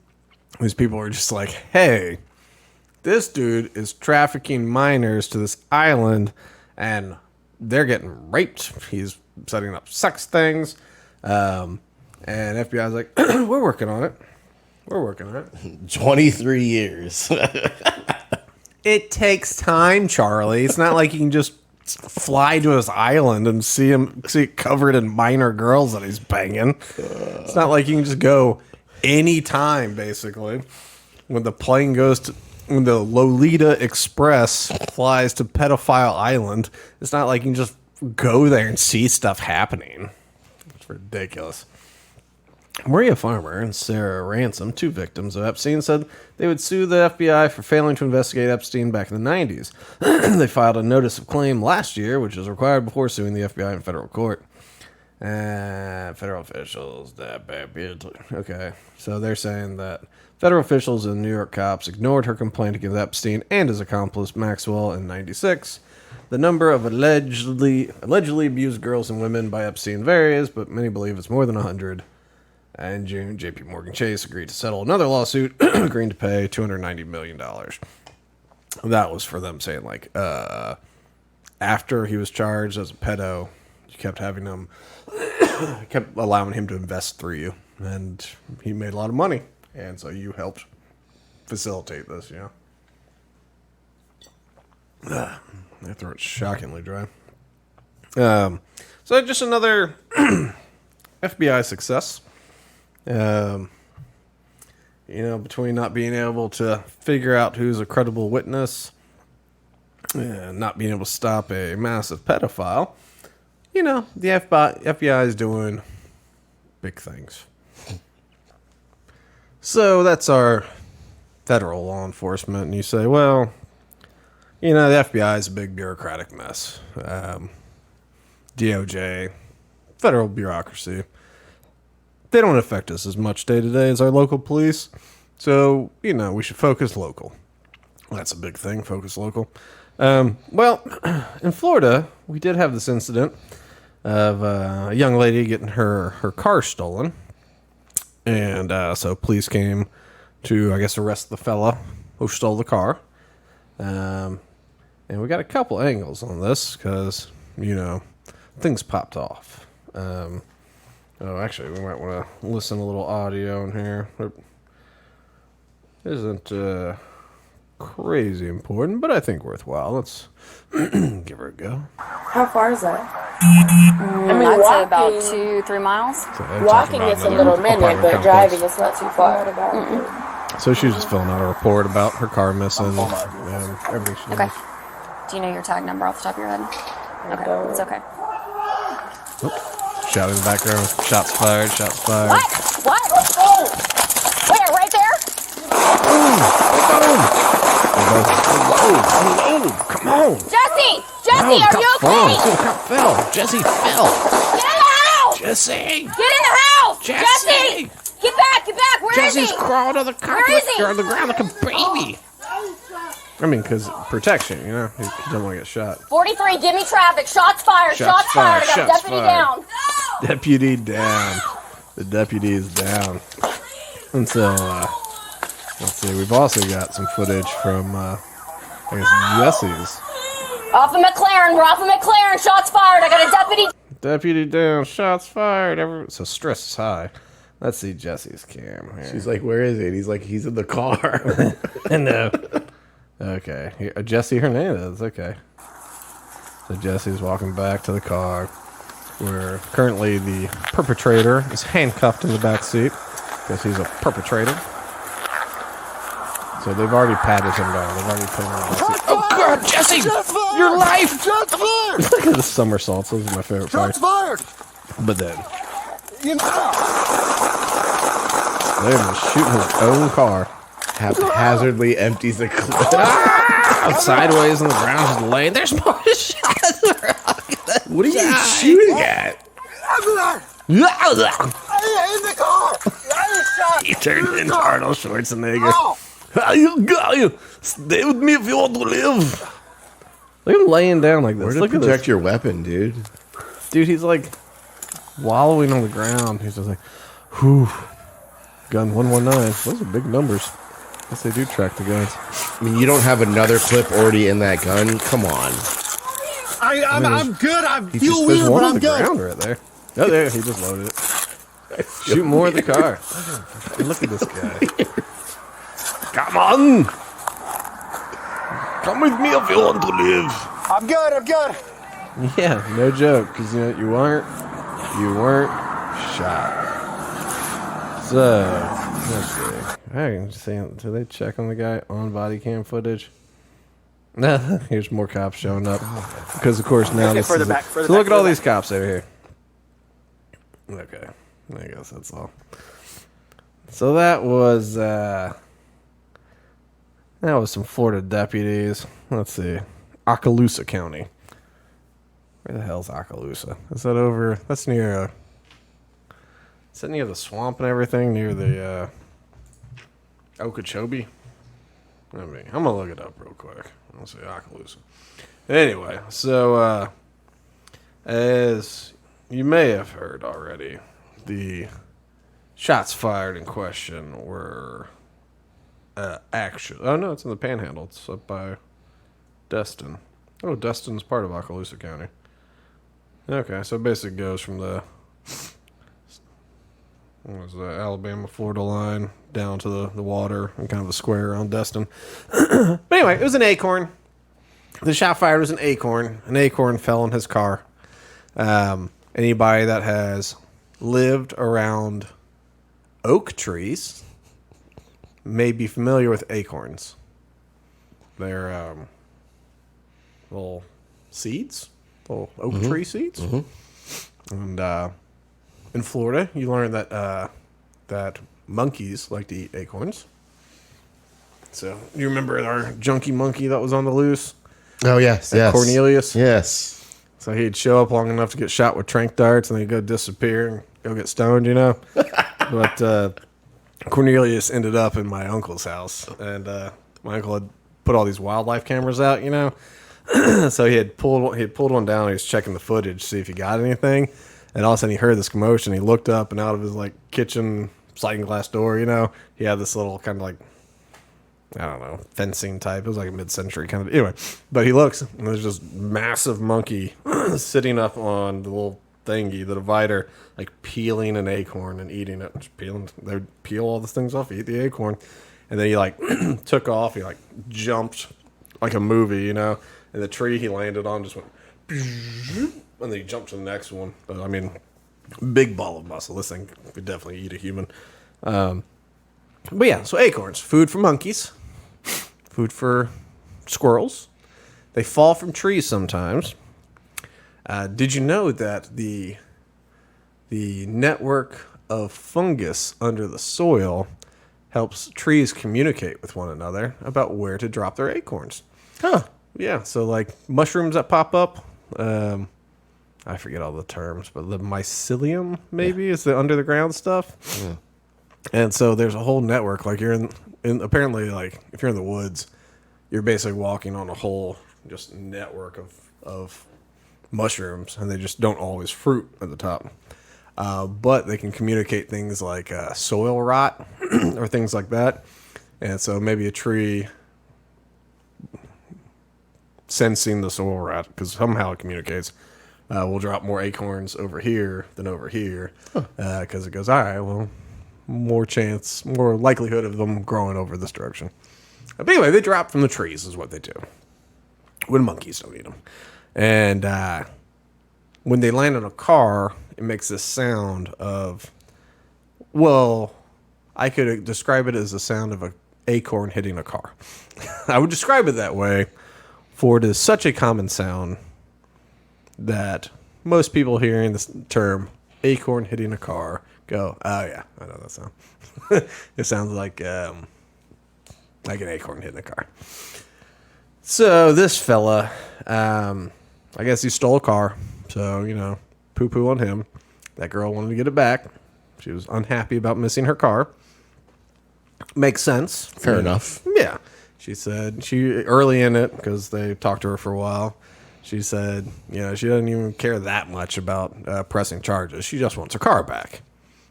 these people were just like, hey, this dude is trafficking minors to this island and they're getting raped. He's setting up sex things. And FBI's like, we're working on it. We're working on it. 23 years. It takes time, Charlie. It's not like you can just fly to his island and see it covered in minor girls that he's banging. It's not like you can just go anytime, basically. When the Lolita Express flies to Pedophile Island, it's not like you can just go there and see stuff happening. It's ridiculous. Maria Farmer and Sarah Ransom, two victims of Epstein, said they would sue the FBI for failing to investigate Epstein back in the 90s. They filed a notice of claim last year, which is required before suing the FBI in federal court. Federal officials. Okay, so they're saying that federal officials and New York cops ignored her complaint against Epstein and his accomplice Maxwell in 96. The number of allegedly abused girls and women by Epstein varies, but many believe it's more than 100. In June, J.P. Morgan Chase agreed to settle another lawsuit, agreeing to pay $290 million. That was for them saying, like, after he was charged as a pedo, you kept having him, kept allowing him to invest through you. And he made a lot of money. And so you helped facilitate this, you know. My throat's shockingly dry. So just another FBI success. Between not being able to figure out who's a credible witness and not being able to stop a massive pedophile, the FBI is doing big things. So that's our federal law enforcement. And you say, well, the FBI is a big bureaucratic mess. DOJ, federal bureaucracy. They don't affect us as much day to day as our local police. So, we should focus local. That's a big thing, focus local. Well, in Florida, we did have this incident of a young lady getting her car stolen. And so police came to, I guess, arrest the fella who stole the car. And we got a couple angles on this because, things popped off. Actually, we might want to listen to a little audio in here. It isn't crazy important, but I think worthwhile. Let's give her a go. How far is that? I'd say about 2-3 miles. So Walking is a little minute, but driving is not too far. So she was just filling out a report about her car missing and everything she Okay. knows. Do you know your tag number off the top of your head? Okay, it's okay. Shout in the background. Shots fired. Shots fired. What? Let's go! Where? Right there? Come on. Jesse, are you okay? Jesse fell. Get in the house! Jesse. Get in the house! Jesse! Get back! Where is he? Jesse's crawled to the on the ground like a baby. I mean, because protection, he doesn't want to get shot. 43, give me traffic. Shots fired. Shots fired. I got Shots deputy fired. down. Deputy down. The deputy is down. And so, let's see. We've also got some footage from, Jesse's. Off of McLaren. We're off of McLaren. Shots fired. I got a deputy. Deputy down. Shots fired. So stress is high. Let's see Jesse's cam here. She's like, where is he? And he's like, he's in the car. I know. Okay. Jesse Hernandez. Okay. So Jesse's walking back to the car where currently the perpetrator is handcuffed in the back seat because he's a perpetrator. So they've already patted him down. They've already put him in the back seat. Oh, God, Jesse! Your life! Shots fired! Look at the somersaults. Those are my favorite Shots part. fired! But then, You know. they're just shooting his own car. Haphazardly empties a clip. Out sideways on the ground, just laying. There's more shots. What are you shooting at? He In the car! I turned into Arnold Schwarzenegger. Oh. You stay with me if you want to live. Look at him laying down like this. Where to Look at protect this. your weapon, dude? Dude, he's like wallowing on the ground. He's just like, whew. Gun 119. Those are big numbers. Guess they do track the guns. I mean, you don't have another clip already in that gun? Come on. I'm good. I He feel just, weird, there's one but on I'm the good. ground right there. Oh, there. He just loaded it. Shoot more of the car. Look at this guy. Come on. Come with me if you want to live. I'm good. Yeah, no joke. Because you weren't shot. So let's see. I can see. Do they check on the guy on body cam footage? No. Here's more cops showing up because, of course, now this further is back, further so look back, at all further these cops over here. Okay, I guess that's all. So that was some Florida deputies. Let's see, Okaloosa County. Where the hell's Okaloosa? Is that over? That's near. Is that near the swamp and everything? Near the Okeechobee? I'm gonna look it up real quick. I'll say Okaloosa. Anyway, so as you may have heard already, the shots fired in question were actually. Oh no, it's in the Panhandle. It's up by Destin. Oh, Destin's part of Okaloosa County. Okay, so it basically goes from the Alabama Florida line down to the water and kind of the square around Destin. But anyway, it was an acorn. The shot fired was an acorn. An acorn fell in his car. Anybody that has lived around oak trees may be familiar with acorns. They're little seeds, little oak tree seeds. And in Florida, you learn that that monkeys like to eat acorns. So you remember our junkie monkey that was on the loose? Oh, yes, yes. Cornelius? Yes. So he'd show up long enough to get shot with tranq darts and then he'd go disappear and go get stoned, But Cornelius ended up in my uncle's house. And my uncle had put all these wildlife cameras out, So he had pulled one down and he was checking the footage to see if he got anything. And all of a sudden he heard this commotion. He looked up and out of his kitchen sliding glass door, he had this little kind of I don't know, fencing type. It was like a mid-century kind of. Anyway, but he looks, and there's this massive monkey sitting up on the little thingy, the divider, peeling an acorn and eating it. Just peeling. They would peel all the things off, eat the acorn, and then he took off. He jumped like a movie, And the tree he landed on just went, and then he jumped to the next one. But big ball of muscle. This thing could definitely eat a human. But yeah, so acorns, food for monkeys. Food for squirrels. They fall from trees sometimes. Did you know that the network of fungus under the soil helps trees communicate with one another about where to drop their acorns? Huh. Yeah, so mushrooms that pop up, I forget all the terms, but the mycelium maybe is the under the ground stuff. Yeah. And so there's a whole network. You're in apparently, if you're in the woods, you're basically walking on a whole just network of mushrooms, and they just don't always fruit at the top. But they can communicate things like soil rot or things like that. And so maybe a tree sensing the soil rot, because somehow it communicates, will drop more acorns over here than over here, because it goes, all right, well, more likelihood of them growing over this direction. But anyway, they drop from the trees is what they do when monkeys don't eat them. And when they land on a car, it makes this sound of, well, I could describe it as the sound of an acorn hitting a car. I would describe it that way, for it is such a common sound that most people hearing this term acorn hitting a car go, oh yeah, I know that sound. It sounds like an acorn hitting a car. So this fella, I guess he stole a car. So, poo-poo on him. That girl wanted to get it back. She was unhappy about missing her car. Makes sense. Fair enough. Yeah. She said, early in it, because they talked to her for a while, she said, she doesn't even care that much about pressing charges. She just wants her car back.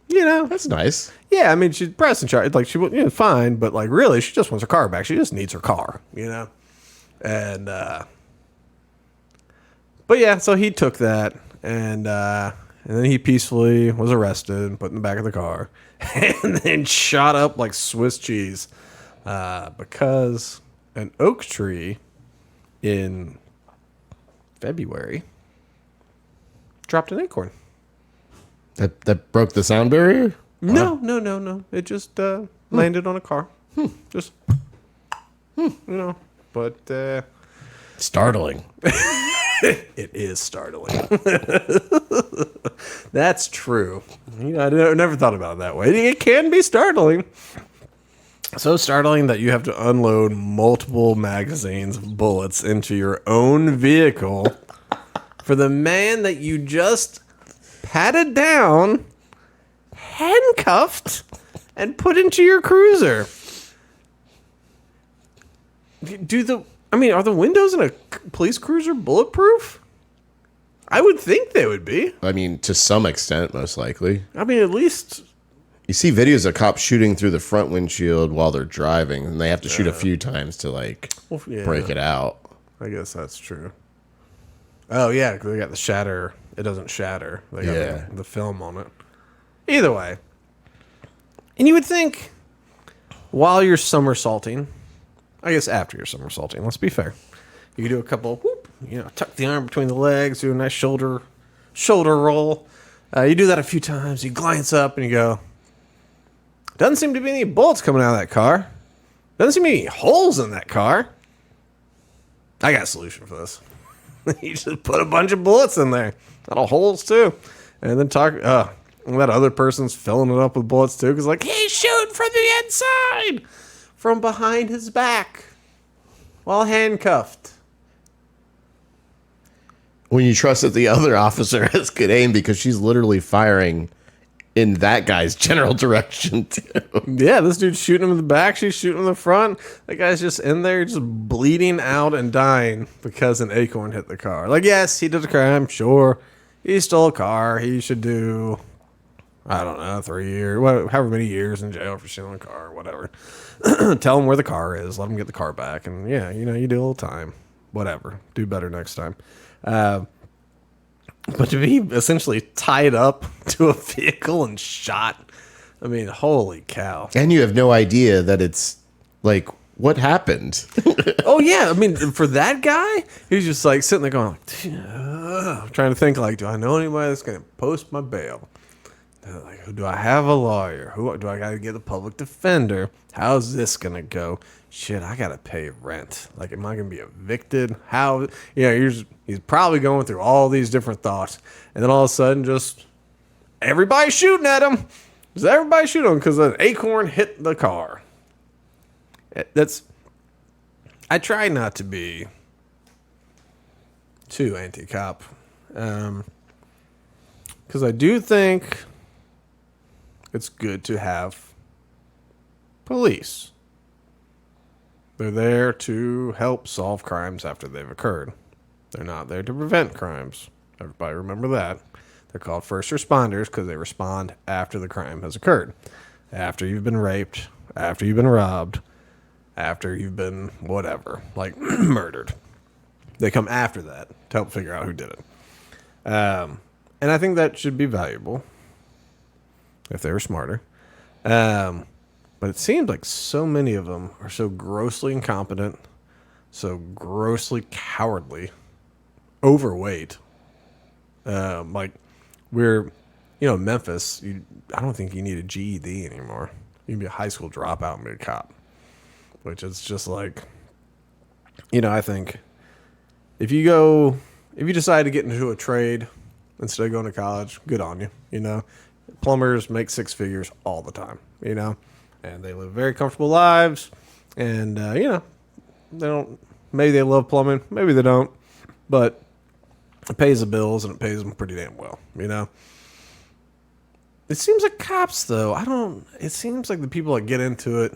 That's nice. Yeah, I mean, she's pressing charges. Like, she was fine, but, like, really, she just wants her car back. She just needs her car, And, but yeah, so he took that, and then he peacefully was arrested, put in the back of the car, and then shot up like Swiss cheese because an oak tree in February dropped an acorn. That broke the sound barrier? No. It just landed on a car. Just, but... Startling. It is startling. That's true. I never thought about it that way. It can be startling. So startling that you have to unload multiple magazines of bullets into your own vehicle for the man that you just patted down, handcuffed, and put into your cruiser. Are the windows in a police cruiser bulletproof? I would think they would be. I mean, to some extent, most likely. At least... You see videos of cops shooting through the front windshield while they're driving, and they have to shoot a few times to, break it out. I guess that's true. Oh, yeah, because they got the shatter. It doesn't shatter. They got the film on it. Either way. And you would think, while you're somersaulting... I guess after you're somersaulting, let's be fair. You can do a couple, tuck the arm between the legs, do a nice shoulder roll. You do that a few times. You glance up and you go, doesn't seem to be any bullets coming out of that car. Doesn't seem to be any holes in that car. I got a solution for this. You just put a bunch of bullets in there. Little holes too. And then that other person's filling it up with bullets too. Because he's shooting from the inside. From behind his back while handcuffed. When you trust that the other officer has good aim because she's literally firing in that guy's general direction too. Yeah, this dude's shooting him in the back. She's shooting him in the front. That guy's just in there just bleeding out and dying because an acorn hit the car. Yes, he did a crime. Sure. He stole a car. He should do, I don't know, 3 years, however many years in jail for stealing a car or whatever. Tell him where the car is. Let him get the car back. And yeah, you do a little time. Whatever. Do better next time. But to be essentially tied up to a vehicle and shot, holy cow. And you have no idea that it's what happened? Oh yeah, for that guy, he's just sitting there going, trying to think do I know anybody that's gonna post my bail? Do I have a lawyer? Who do I got to get a public defender? How's this gonna go? Shit, I gotta pay rent. Am I gonna be evicted? How? He's probably going through all these different thoughts, and then all of a sudden, just everybody's shooting at him. Just everybody shooting him because an acorn hit the car. I try not to be too anti-cop, because I do think it's good to have police. They're there to help solve crimes after they've occurred. They're not there to prevent crimes. Everybody remember that. They're called first responders because they respond after the crime has occurred. After you've been raped, after you've been robbed, after you've been whatever, murdered. They come after that to help figure out who did it. And I think that should be valuable if they were smarter. But it seems like so many of them are so grossly incompetent, so grossly cowardly, overweight. Like we're, Memphis. I don't think you need a GED anymore. You can be a high school dropout and be a cop, which is just like, I think if you decide to get into a trade instead of going to college, good on you. Plumbers make six figures all the time, and they live very comfortable lives. And, maybe they love plumbing, maybe they don't, but it pays the bills and it pays them pretty damn well, It seems like cops, though, it seems like the people that get into it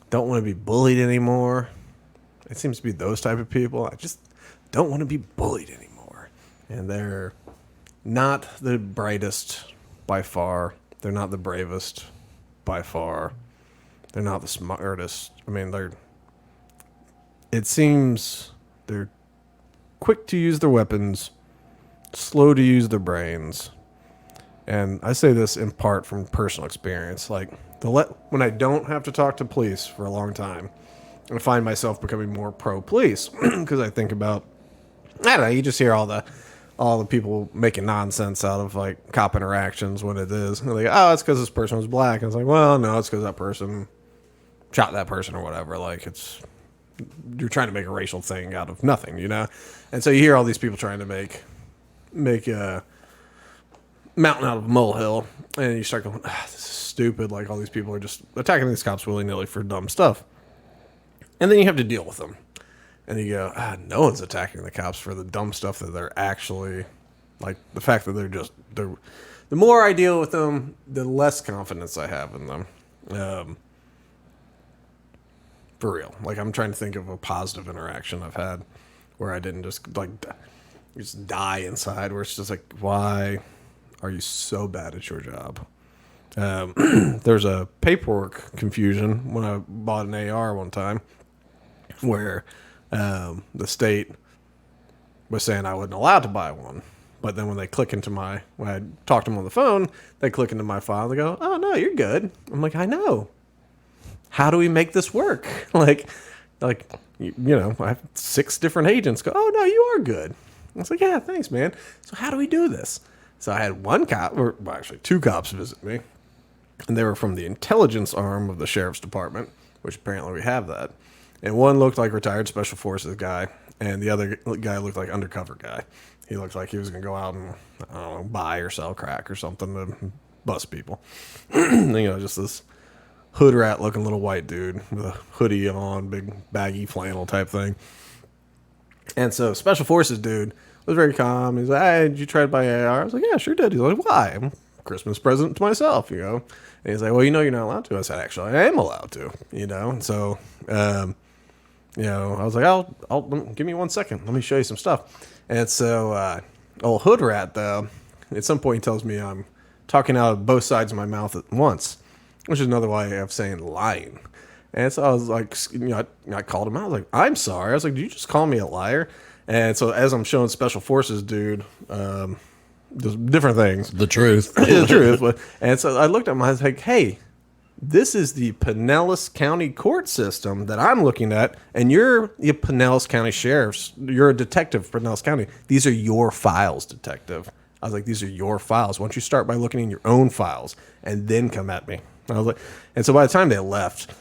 don't want to be bullied anymore. It seems to be those type of people. I just don't want to be bullied anymore. And they're not the brightest by far. They're not the bravest by far. They're not the smartest. I mean, it seems they're quick to use their weapons, slow to use their brains. And I say this in part from personal experience. Like, when I don't have to talk to police for a long time, I find myself becoming more pro-police because I think about, I don't know, you just hear all the people making nonsense out of like cop interactions when it is. And they go, oh, it's because this person was black. And it's like, well, no, it's because that person shot that person or whatever. Like, you're trying to make a racial thing out of nothing, And so you hear all these people trying to make a mountain out of a molehill, and you start going, this is stupid. Like, all these people are just attacking these cops willy-nilly for dumb stuff. And then you have to deal with them. And you go, no one's attacking the cops for the dumb stuff that they're actually, like, the fact that they're the more I deal with them, the less confidence I have in them. For real. Like, I'm trying to think of a positive interaction I've had where I didn't just die inside, where it's just like, why are you so bad at your job? There's a paperwork confusion when I bought an AR one time where the state was saying I wasn't allowed to buy one. But then when I talked to them on the phone, they click into my file and they go, oh, no, you're good. I'm like, I know. How do we make this work? I have 6 different agents go, oh, no, you are good. I was like, yeah, thanks, man. So how do we do this? So I had one cop, or well, actually 2 cops visit me, and they were from the intelligence arm of the sheriff's department, which apparently we have that. And one looked like retired special forces guy, and the other guy looked like undercover guy. He looked like he was going to go out and, I don't know, buy or sell crack or something to bust people. Just this hood rat looking little white dude with a hoodie on, big baggy flannel type thing. And so special forces dude was very calm. He's like, hey, did you try to buy AR? I was like, yeah, sure did. He's like, why? I'm a Christmas present to myself, And he's like, well, you're not allowed to. I said, actually, I am allowed to, And so, I was like, I'll give me 1 second. Let me show you some stuff. And so, old hood rat, though, at some point he tells me I'm talking out of both sides of my mouth at once, which is another way of saying lying. And so I was like, I called him out. I was like, I'm sorry. I was like, did you just call me a liar? And so as I'm showing special forces dude, there's different things. The truth. The truth. And so I looked at him. I was like, hey, this is the Pinellas County court system that I'm looking at, and you're the Pinellas County sheriff's. You're a detective for Pinellas County. These are your files, detective. I was like, these are your files. Why don't you start by looking in your own files and then come at me? And I was like, and so by the time they left,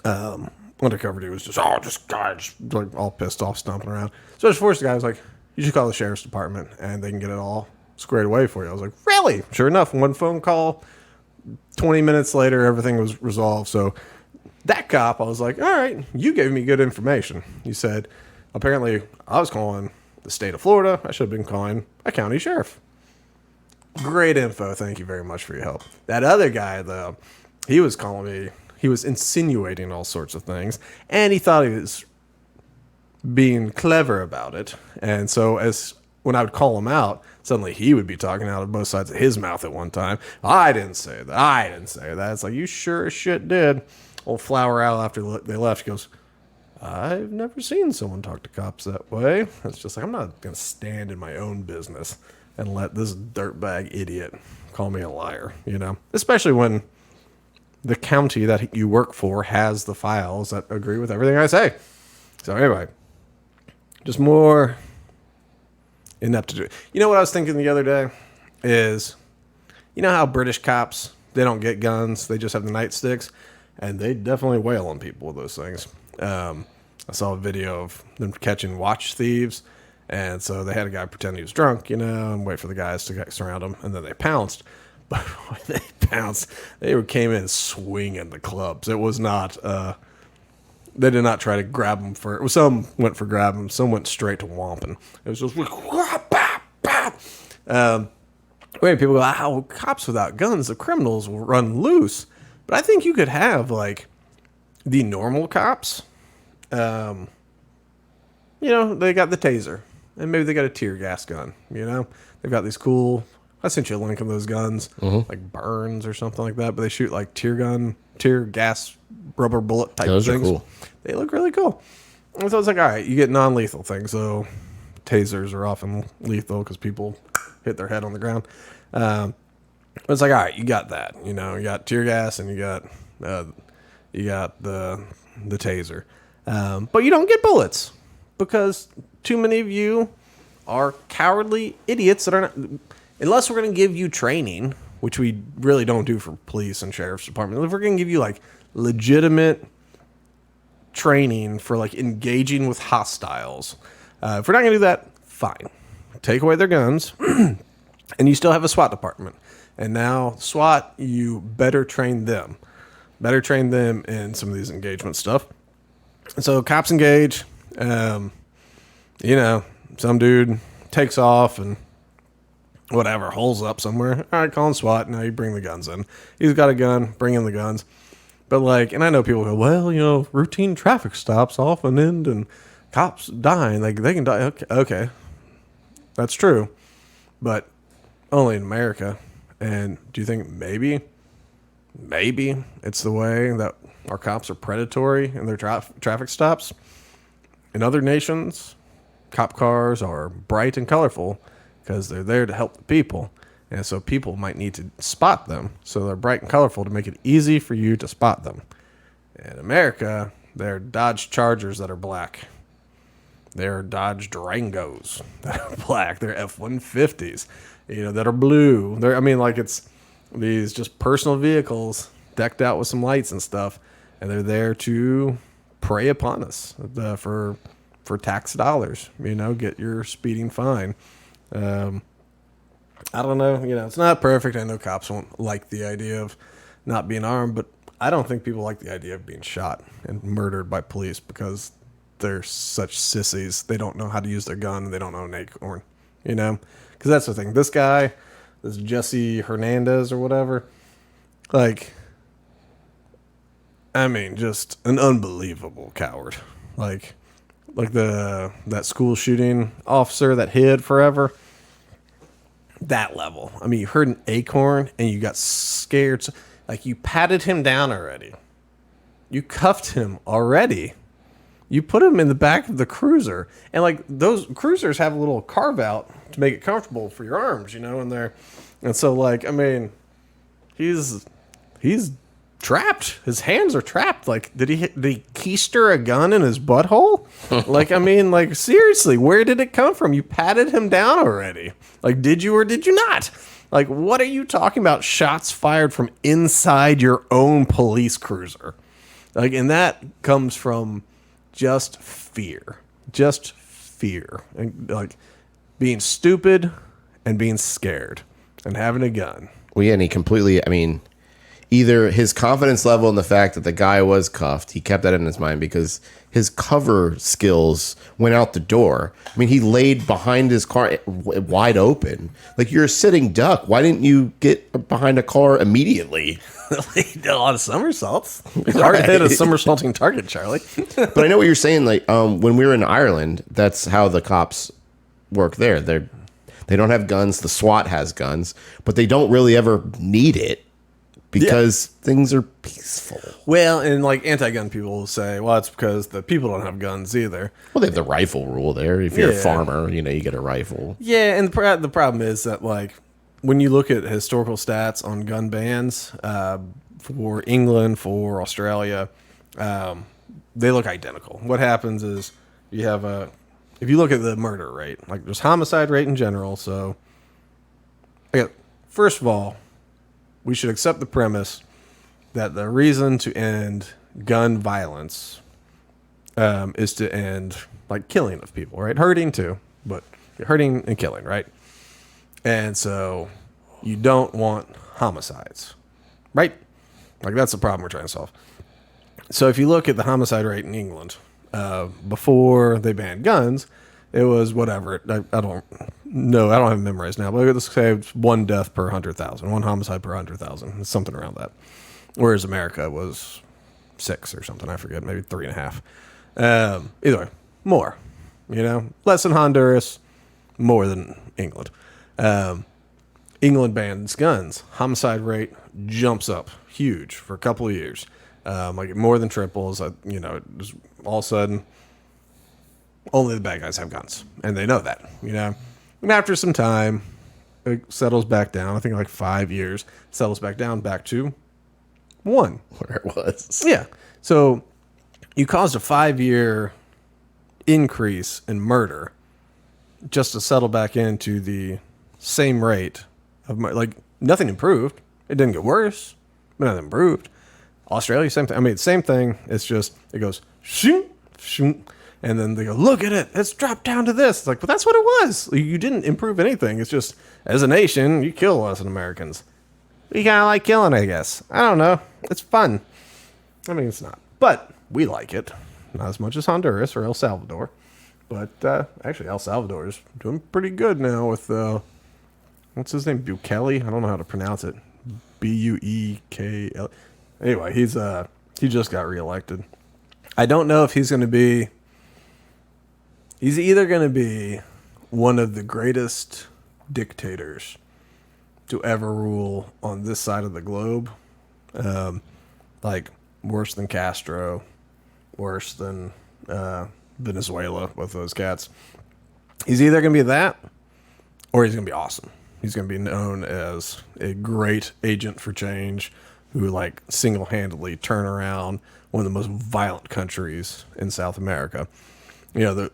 undercover dude was just like all pissed off, stomping around. So I just forced the guy. I was like, you should call the sheriff's department and they can get it all squared away for you. I was like, really? Sure enough, one phone call. 20 minutes later, everything was resolved. So that cop, I was like, all right, you gave me good information. You said, apparently I was calling the state of Florida. I should have been calling a county sheriff. Great info. Thank you very much for your help. That other guy, though, he was calling me. He was insinuating all sorts of things, and he thought he was being clever about it. And so when I would call him out, suddenly he would be talking out of both sides of his mouth at one time. I didn't say that. It's like, you sure as shit did. Old Flower Owl, after they left, goes, I've never seen someone talk to cops that way. It's just like, I'm not going to stand in my own business and let this dirtbag idiot call me a liar, Especially when the county that you work for has the files that agree with everything I say. So anyway, just more ineptitude. You know what I was thinking the other day is, you know how British cops, they don't get guns, they just have the nightsticks, and they definitely wail on people with those things. I saw a video of them catching watch thieves, and so they had a guy pretend he was drunk, and wait for the guys to surround him, and then they pounced. But when they pounced, they came in swinging the clubs. It was not, they did not try to grab him for, some went for grab him, some went straight to whomping. It was just like, when people go, "Oh, cops without guns, the criminals will run loose." But I think you could have, like, the normal cops, they got the taser, and maybe they got a tear gas gun, They've got these cool, I sent you a link of those guns, like Burns or something like that, but they shoot, like, tear gas, rubber bullet type those things. Are cool. They look really cool. And so it's like, all right, you get non-lethal things, so tasers are often lethal because people hit their head on the ground. But it's like, all right, you got that. You got tear gas and you got the taser. But you don't get bullets because too many of you are cowardly idiots that are not, unless we're going to give you training, which we really don't do for police and sheriff's department. If we're going to give you like legitimate training for like engaging with hostiles, if we're not going to do that, fine. Take away their guns, and you still have a SWAT department. And now SWAT, you better train them. Better train them in some of these engagement stuff. And so cops engage. Some dude takes off and whatever, holes up somewhere. All right, calling SWAT. Now you bring the guns in. He's got a gun. Bring in the guns. But like, and I know people go, well, routine traffic stops often end in cops dying. Like they can die. Okay. That's true. But only in America. And do you think maybe it's the way that our cops are predatory in their traffic stops? In other nations, cop cars are bright and colorful because they're there to help the people. And so people might need to spot them. So they're bright and colorful to make it easy for you to spot them. In America, they're Dodge Chargers that are black. They're Dodge Durangos that are black. They're F-150s, that are blue. It's these just personal vehicles decked out with some lights and stuff. And they're there to prey upon us for tax dollars, get your speeding fine. I don't know. It's not perfect. I know cops won't like the idea of not being armed, but I don't think people like the idea of being shot and murdered by police because they're such sissies. They don't know how to use their gun. And they don't know an acorn, because that's the thing. This guy, this Jesse Hernandez or whatever, just an unbelievable coward. Like that school shooting officer that hid forever. That level. You heard an acorn and you got scared. Like you patted him down already. You cuffed him already. You put him in the back of the cruiser. And like those cruisers have a little carve out to make it comfortable for your arms, in there. And so he's trapped. His hands are trapped. Like, did he keister a gun in his butthole? Seriously, where did it come from? You patted him down already. Like, did you or did you not? Like, what are you talking about? Shots fired from inside your own police cruiser. Like, and that comes from just fear. Just fear. And, like, being stupid and being scared and having a gun. Well, yeah, and he completely, either his confidence level in the fact that the guy was cuffed, he kept that in his mind because his cover skills went out the door. He laid behind his car wide open. Like, you're a sitting duck. Why didn't you get behind a car immediately? He did a lot of somersaults. It's hard to hit a somersaulting target, Charlie. But I know what you're saying. Like, when we were in Ireland, that's how the cops work there. They don't have guns. The SWAT has guns, but they don't really ever need it. Because things are peaceful. Well, and like anti-gun people will say, well, it's because the people don't have guns either. Well, they have the rifle rule there. If you're a farmer, you get a rifle. Yeah, and the problem is that, like, when you look at historical stats on gun bans, for England, for Australia, they look identical. What happens is you have if you look at the murder rate, like there's homicide rate in general. So, first of all, we should accept the premise that the reason to end gun violence is to end like killing of people, right? Hurting too, but hurting and killing, right? And so you don't want homicides, right? Like that's the problem we're trying to solve. So if you look at the homicide rate in England, before they banned guns, it was whatever. I don't know. I don't have it memorized now, but let's say it's 1 death per 100,000, 1 homicide per 100,000, something around that. Whereas America was 6 or something. I forget, maybe 3.5. Either way, more. Less than Honduras, more than England. England bans guns. Homicide rate jumps up huge for a couple of years. Like more than triples. Just all of a sudden, only the bad guys have guns, and they know that. And after some time, it settles back down. I think like 5 years, settles back down back to 1 Where it was. Yeah. So you caused a 5-year increase in murder just to settle back into the same rate of like nothing improved. It didn't get worse, but nothing improved. Australia, same thing. I mean, same thing. It's just it goes shoot, shoot, and then they go, look at it. It's dropped down to this. It's like, but that's what it was. You didn't improve anything. It's just as a nation, you kill us as Americans. We kind of like killing, I guess. I don't know. It's fun. I mean, it's not, but we like it. Not as much as Honduras or El Salvador, but actually, El Salvador is doing pretty good now with what's his name, Bukele. I don't know how to pronounce it. Buekl. Anyway, he just got reelected. I don't know if he's going to be. He's either going to be one of the greatest dictators to ever rule on this side of the globe, like worse than Castro, worse than Venezuela with those cats. He's either going to be that, or he's going to be awesome. He's going to be known as a great agent for change who like single-handedly turn around one of the most violent countries in South America. The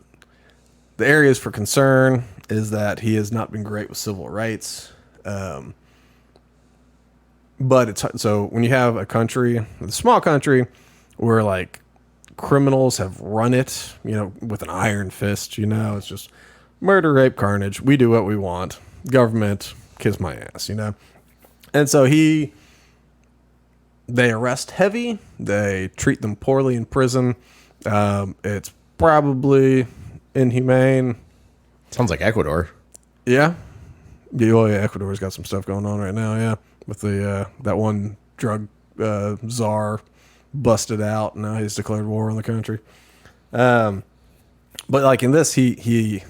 areas for concern is that he has not been great with civil rights. But it's so when you have a country, a small country, where like criminals have run it, with an iron fist, it's just murder, rape, carnage. We do what we want. Government, kiss my ass, And so they arrest heavy. They treat them poorly in prison. It's probably inhumane. Sounds like Ecuador. Yeah. Yeah, Ecuador's got some stuff going on right now, yeah. With the that one drug czar busted out. Now he's declared war on the country. But like in this, he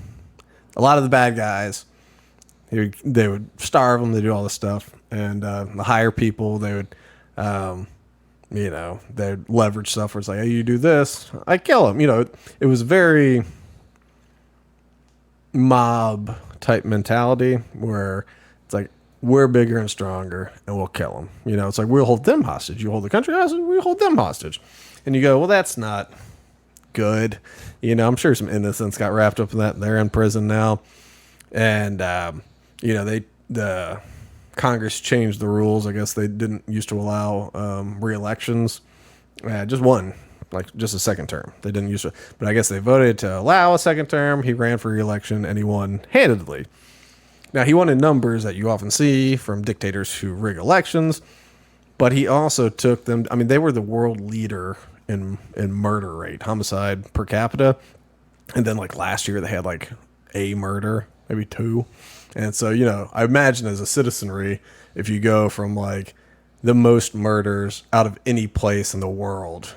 a lot of the bad guys, they would starve them, they do all this stuff. And the higher people, they would, they'd leverage stuff where it's like, hey, you do this, I kill them. It was very mob type mentality where it's like, we're bigger and stronger and we'll kill them. It's like, we'll hold them hostage. You hold the country hostage, we hold them hostage. And you go, well, that's not good. I'm sure some innocents got wrapped up in that. They're in prison now. And, the Congress changed the rules. I guess they didn't used to allow re-elections. Just one, like just a second term. They didn't used to, but I guess they voted to allow a second term. He ran for re-election and he won handedly. Now, he won in numbers that you often see from dictators who rig elections, but he also took them. I mean, they were the world leader in murder rate, homicide per capita. And then like last year they had like a murder, maybe 2. And so, I imagine as a citizenry, if you go from like the most murders out of any place in the world,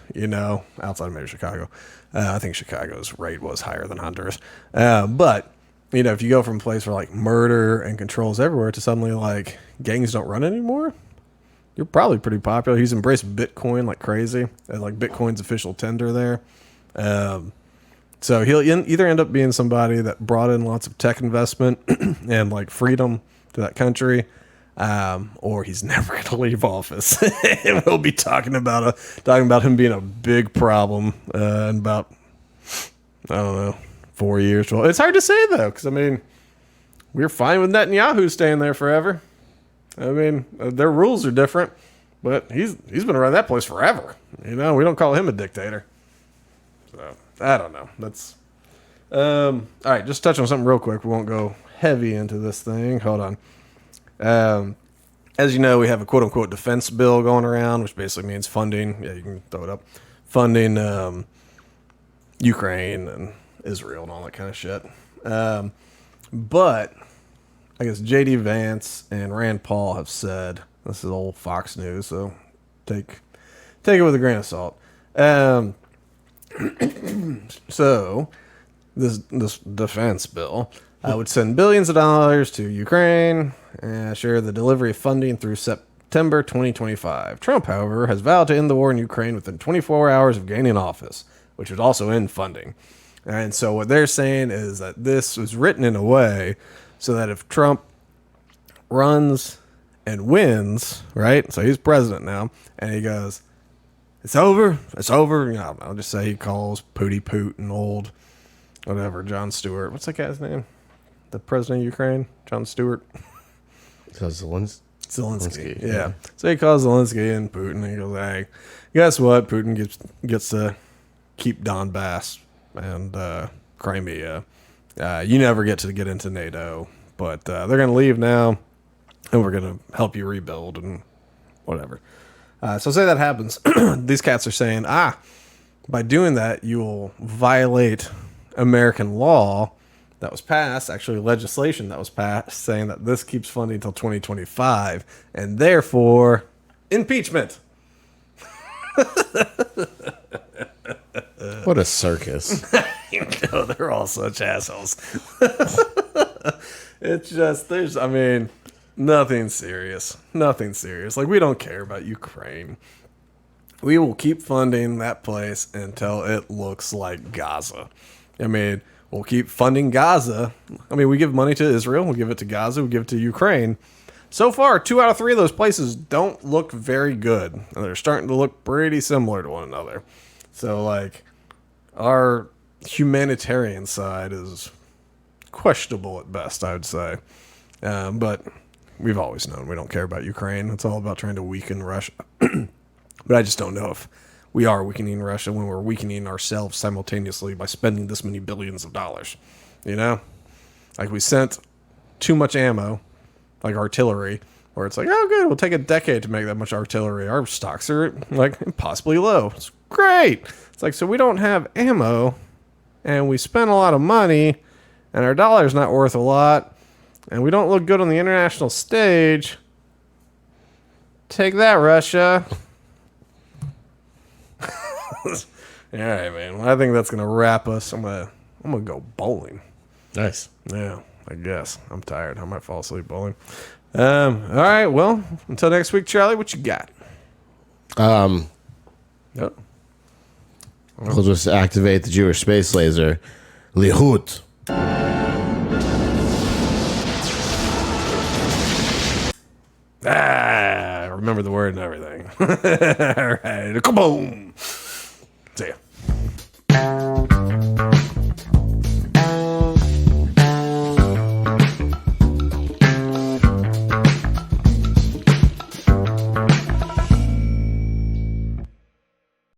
outside of maybe Chicago, I think Chicago's rate was higher than Honduras. But if you go from a place where like murder and controls everywhere to suddenly like gangs don't run anymore, you're probably pretty popular. He's embraced Bitcoin like crazy, and like Bitcoin's official tender there. So he'll either end up being somebody that brought in lots of tech investment and like freedom to that country, or he's never going to leave office. And we'll be talking about him being a big problem in about, I don't know, 4 years. Well, it's hard to say though, because I mean, we're fine with Netanyahu staying there forever. I mean, their rules are different, but he's been around that place forever. You know, we don't call him a dictator. So I don't know. That's all right. Just touch on something real quick. We won't go heavy into this thing. Hold on. As you know, we have a quote unquote defense bill going around, which basically means funding. Yeah, you can throw it up. Funding Ukraine and Israel and all that kind of shit. But I guess J.D. Vance and Rand Paul have said, this is old Fox News, so take it with a grain of salt. So this defense bill would send billions of dollars to Ukraine, share the delivery of funding through September 2025. Trump, however, has vowed to end the war in Ukraine within 24 hours of gaining office, which would also end funding. And so what they're saying is that this was written in a way so that if Trump runs and wins, right? So he's president now, and he goes, it's over. You know, I'll just say he calls Pooty Poot and old, whatever, John Stewart. What's that guy's name? The president of Ukraine? John Stewart? Zelensky. Yeah. So he calls Zelensky and Putin, and he goes, hey, guess what? Putin gets to keep Donbass and Crimea. You never get into NATO, but they're going to leave now, and we're going to help you rebuild and whatever. So say that happens. These cats are saying, by doing that, you will violate American law that was passed, actually legislation that was passed, saying that this keeps funding until 2025, and therefore, impeachment. What a circus. You know, they're all such assholes. It's just, nothing serious. Nothing serious. Like, we don't care about Ukraine. We will keep funding that place until it looks like Gaza. I mean, we'll keep funding Gaza. I mean, we give money to Israel. We'll give it to Gaza. We'll give it to Ukraine. So far, 2 out of 3 of those places don't look very good. And they're starting to look pretty similar to one another. So, like, our humanitarian side is questionable at best, I would say. But we've always known we don't care about Ukraine. It's all about trying to weaken Russia. But I just don't know if we are weakening Russia when we're weakening ourselves simultaneously by spending this many billions of dollars. You know? Like, we sent too much ammo, like artillery, where it's like, oh, good, we'll take a decade to make that much artillery. Our stocks are, like, impossibly low. It's great. It's like, so we don't have ammo, and we spent a lot of money, and our dollar's not worth a lot, and we don't look good on the international stage. Take that, Russia. All right, man. Well, I think that's gonna wrap us. I'm gonna go bowling. Nice. Yeah, I guess. I'm tired. I might fall asleep bowling. All right. Well, until next week, Charlie. What you got? We'll just activate the Jewish space laser. Lihut. I remember the word and everything. All right. Kaboom. See ya.